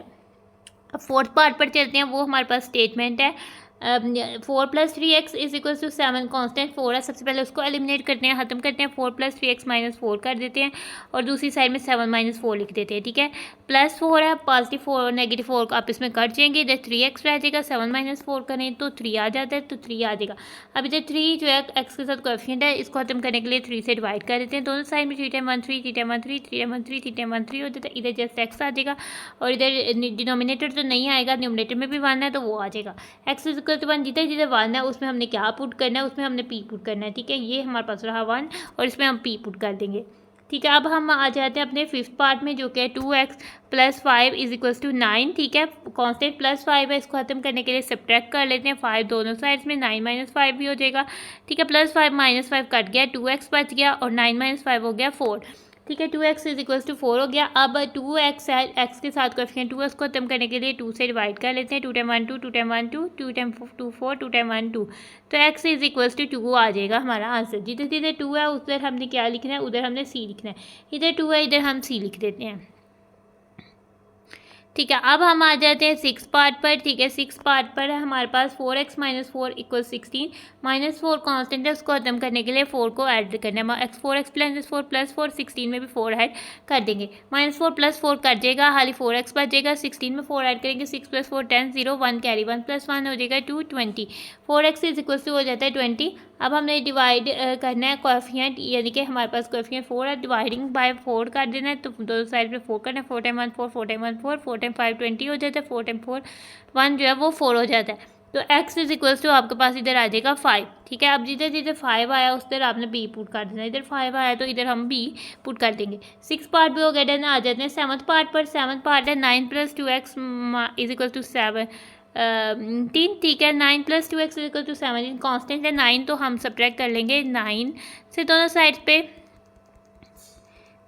अब फोर्थ पार्ट पर चलते हैं, वो हमारे पास स्टेटमेंट है 4 + 3x = 7। कांस्टेंट 4 है, सबसे पहले उसको एलिमिनेट करते हैं, ख़त्म करते हैं। 4 + 3x - 4 कर देते हैं और दूसरी साइड में 7 - 4 लिख देते हैं। ठीक है, +4 है, पॉजिटिव 4 और नेगेटिव 4 आप इसमें कट जाएंगे। इधर 3x रह जाएगा, 7 - 4 करें तो 3 आ जाता है, तो 3 आ जाएगा। अब इधर 3 जो है x के साथ कोएफिशिएंट है, इसको ख़त्म करने के लिए 3 से डिवाइड कर देते हैं। दोनों साइड में 3 × 1 3, 3 × 1 3, 3 × 1 3, 3 × 1 3 हो जाता है। इधर जस्ट x आ जाएगा और इधर डिनोमिनेटर तो नहीं आएगा, न्यूमरेटर में भी 1 है तो वो आ जाएगा। x = 1, जिधर जिधर 1 है उसमें हमने क्या पुट करना है, उसमें हमने p पुट करना है। ठीक है, ये हमारे पास रहा 1 और इसमें हम p पुट कर देंगे। ठीक है, अब हम आ जाते हैं अपने फिफ्थ पार्ट में, जो कि है 2x + 5 = 9। ठीक है, कांस्टेंट +5 है, इसको खत्म करने के लिए सब्ट्रैक्ट कर लेते हैं 5 दोनों साइड्स में, 9 - 5 भी हो जाएगा। ठीक है, +5 - 5 कट गया, 2x बच गया और 9 - 5 हो गया 4। ठीक है, 2x = 4 हो गया। अब 2x है, x के साथ कोएफिशिएंट 2 है, उसको खत्म करने के लिए 2 से डिवाइड कर लेते हैं। 2 × 1 2, 2 × 1 2, 2 × 2 4, 2 × 1 2, तो x = 2 आ जाएगा हमारा आंसर। जिधर जिधर 2 है उधर हमने क्या लिखना है, उधर हमने c लिखना है। इधर 2 है, इधर हम c लिख देते हैं। ठीक है, अब हम आ जाते हैं 6 पार्ट पर। ठीक है, 6 पार्ट पर है हमारे पास 4x - 4 = 16। -4 कांस्टेंट है, उसको खत्म करने के लिए 4 को ऐड करना है। 4x + 4 + 4, 16 में भी 4 ऐड कर देंगे। -4 + 4 कट जाएगा, खाली 4x बच जाएगा। 16 में 4 ऐड करेंगे, 6 + 4 10, 0 1 कैरी, 1 + 1 हो जाएगा 2, 20। 4x = हो जाता है 20। अब हमने डिवाइड करना है कोएफिशिएंट, यानी कि हमारे पास कोएफिशिएंट 4 है, डिवाइडिंग बाय 4 कर देना है, तो दोनों साइड पे 4 करना है। 4 × 1 4, 4 × 1 4, 4 × 5 20 हो जाता है। 4 × 4 1 जो है वो 4 हो जाता है। तो x = आपके पास इधर आ जाएगा 5। ठीक है, अब जिधर जिधर 5 आया उस तरह आपने b पुट कर देना। इधर 5 आया तो इधर हम b पुट कर देंगे। 6 पार्ट भी हो गया डन। आ जाते हैं 7th पार्ट पर। 7th पार्ट है 9 + 2x = 7 3। ठीक है, 9 + 2x = 17। कांस्टेंट है 9, तो हम सब्ट्रैक्ट कर लेंगे 9 से दोनों साइड्स पे।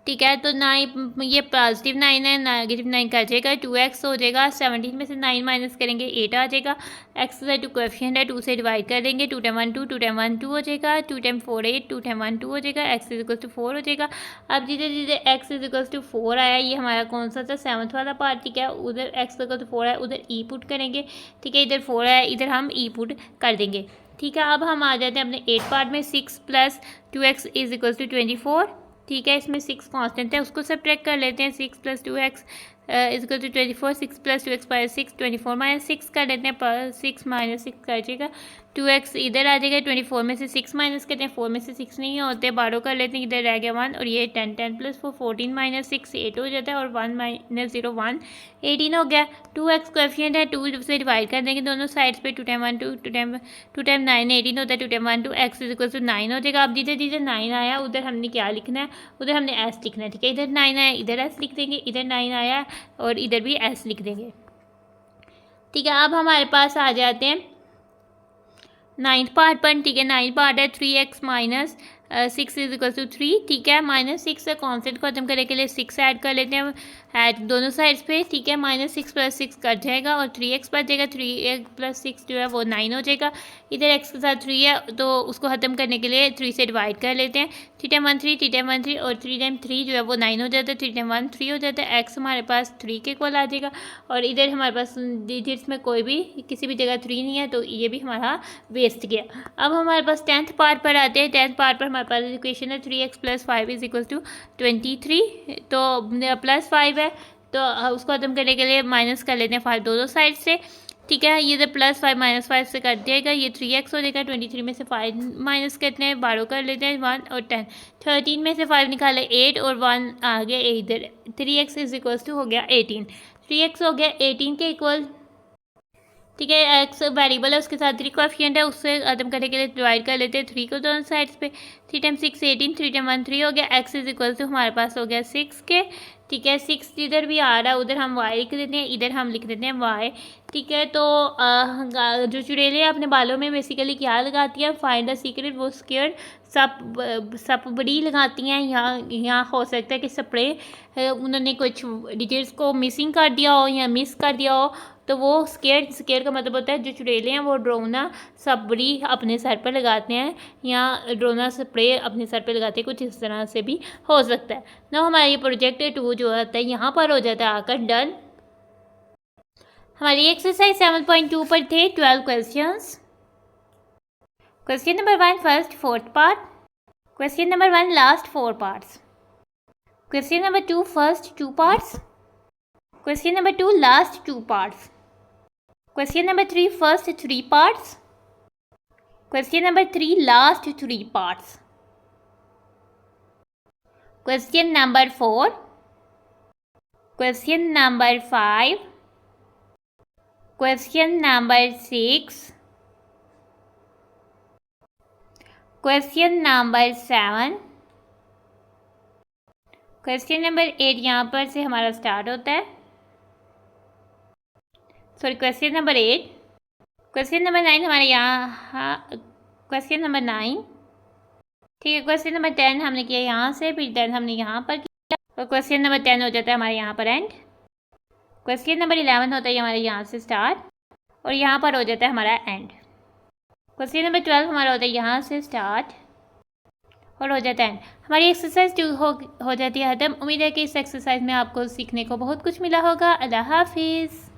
ठीक है, तो 9 ये पॉजिटिव 9 है, नेगेटिव 9 का जाएगा, 2x हो जाएगा। 17 में से 9 माइनस करेंगे 8 आ जाएगा। x का 2 कोएफिशिएंट है, 2 से डिवाइड कर देंगे। 2 × 1 2, 2 × 1 2 हो जाएगा। 2 × 4 8, 2 × 1 2 हो जाएगा। x = 4 हो जाएगा। अब जिधर जिधर x = 4 आया, ये हमारा कौन सा था, 7th वाला पार्ट। ठीक है, उधर x = 4 है, उधर e पुट करेंगे। ठीक है, इधर 4 है, इधर हम e पुट कर देंगे। ठीक है, अब हम आ जाते हैं अपने 8 पार्ट में। 6 + 2x = 24। ठीक है, इसमें 6 कांस्टेंट है, उसको सब्ट्रैक्ट कर लेते हैं। 6 + 2x = 24। 6 + 2x = 6, 24 - 6 कर लेते हैं। 6 - 6 कर जाएगा, 2x इधर आ जाएगा। 24 में से 6 माइनस करते हैं, 4 में से 6 नहीं होते, बारो कर लेते हैं। इधर रह गया 1 और ये 10, 10 + 4 14 - 6 8 हो जाता है और 1 - 0 1 18 हो गया। 2x कोएफिशिएंट है, 2 से डिवाइड कर देंगे दोनों साइड्स पे। 2 × 1 2, 2 × 9 18 होता है। 2 × 1 2, x = 9 हो जाएगा। अब जिधर जिधर 9 आया उधर हमने क्या लिखना है, उधर हमने s लिखना है। ठीक है, इधर 9 आया, इधर s लिख देंगे। इधर 9 आया और इधर भी s लिख देंगे। ठीक है, अब हमारे पास आ जाते हैं 9th पार्ट पर। ठीक है, 9th पार्ट है 3x - 6 = 3। ठीक है, -6 से कॉन्स्टेंट को खत्म करने के लिए 6 ऐड कर लेते हैं ऐड दोनों साइड्स पे। ठीक है, -6 + 6 कट जाएगा और 3x बच जाएगा। 3x + 6 जो है वो 9 हो जाएगा। इधर x के साथ 3 है, तो उसको ख़त्म करने के लिए 3 से डिवाइड कर लेते हैं। 3 × 1 3, 3 × 1 3 और 3 × 3 जो है वो 9 हो जाता है। 3 × 1 3 हो जाता है। x हमारे पास 3 के इक्वल आ जाएगा और इधर हमारे पास डिजिट्स में कोई भी किसी भी जगह 3 नहीं है, तो ये भी हमारा वेस्ट गया। अब हमारे पास 10th पार्ट पर आते हैं। 10th पार्ट पर हमारे पास इक्वेशन है 3x + 5 = 23। तो +5 है, तो उसको खत्म करने के लिए माइनस कर लेते हैं 5 दोनों साइड से। ठीक है, ये +5 - 5 से कट जाएगा, ये 3x हो जाएगा। 23 में से 5 माइनस करते हैं, 12 कर लेते हैं 1 और 10। 13 में से 5 निकाले 8 और 1 आ गया इधर। 3x = हो गया 18। 3x हो गया 18 के इक्वल। ठीक है। एक्स वेरिएबल है, उसके साथ 3 कोएफिशिएंट है, उससे खत्म करने के लिए डिवाइड कर लेते हैं 3 को दोनों साइड्स पे। 3 टाइम 6 18, 3 टाइम 1 3 हो गया। एक्स इज इक्वल टू हमारे पास हो गया 6 के। ठीक है, 6 इधर भी आ रहा है, उधर हम y लिख देते हैं, इधर हम लिख देते हैं y। ठीक है, तो जो चुड़ैलें अपने बालों में बेसिकली क्या लगाती हैं, फाइंड द सीक्रेट, वो स्केयर सप बड़ी लगाती हैं। यहाँ हो सकता है कि स्प्रे उन्होंने कुछ डिटेल्स को मिसिंग कर दिया हो या मिस कर दिया हो, तो वो स्केयर का मतलब होता है जो चुड़ैलें हैं वो ड्रोना सबड़ी अपने सर पर लगाते हैं या ड्रोना स्प्रे अपने सर पर लगाते हैं, कुछ इस तरह से भी हो सकता है ना। हमारा ये प्रोजेक्ट 2 जो होता है यहाँ पर हो जाता है आकर डन। हमारी एक्सरसाइज 7.2 पर थे 12 questions. Question number 1 first 4th part, question number 1 last 4 parts, question number 2 first 2 parts, question number 2 last 2 parts, question number 3 first 3 parts, question number 3 last 3 parts, question number 4, question number 5, question number 6, question number 7, question number 8 यहाँ पर से हमारा start होता है, sorry question number 8, question number 9 हमारे यहाँ, question number 9, ठीक है। क्वेश्चन नंबर 10 हमने किया यहाँ से, फिर 10 हमने यहाँ पर किया, और क्वेश्चन नंबर 10 हो जाता है हमारे यहाँ पर एंड। क्वेश्चन नंबर 11 होता है हमारे यहाँ से स्टार्ट, और यहाँ पर हो जाता है हमारा एंड। क्वेश्चन नंबर 12 हमारा होता है यहाँ से स्टार्ट और हो जाता है। हमारी एक्सरसाइज 2 हो जाती है ख़त्म। उम्मीद है कि इस एक्सरसाइज में आपको सीखने को बहुत कुछ मिला होगा। अल्लाह हाफिज़।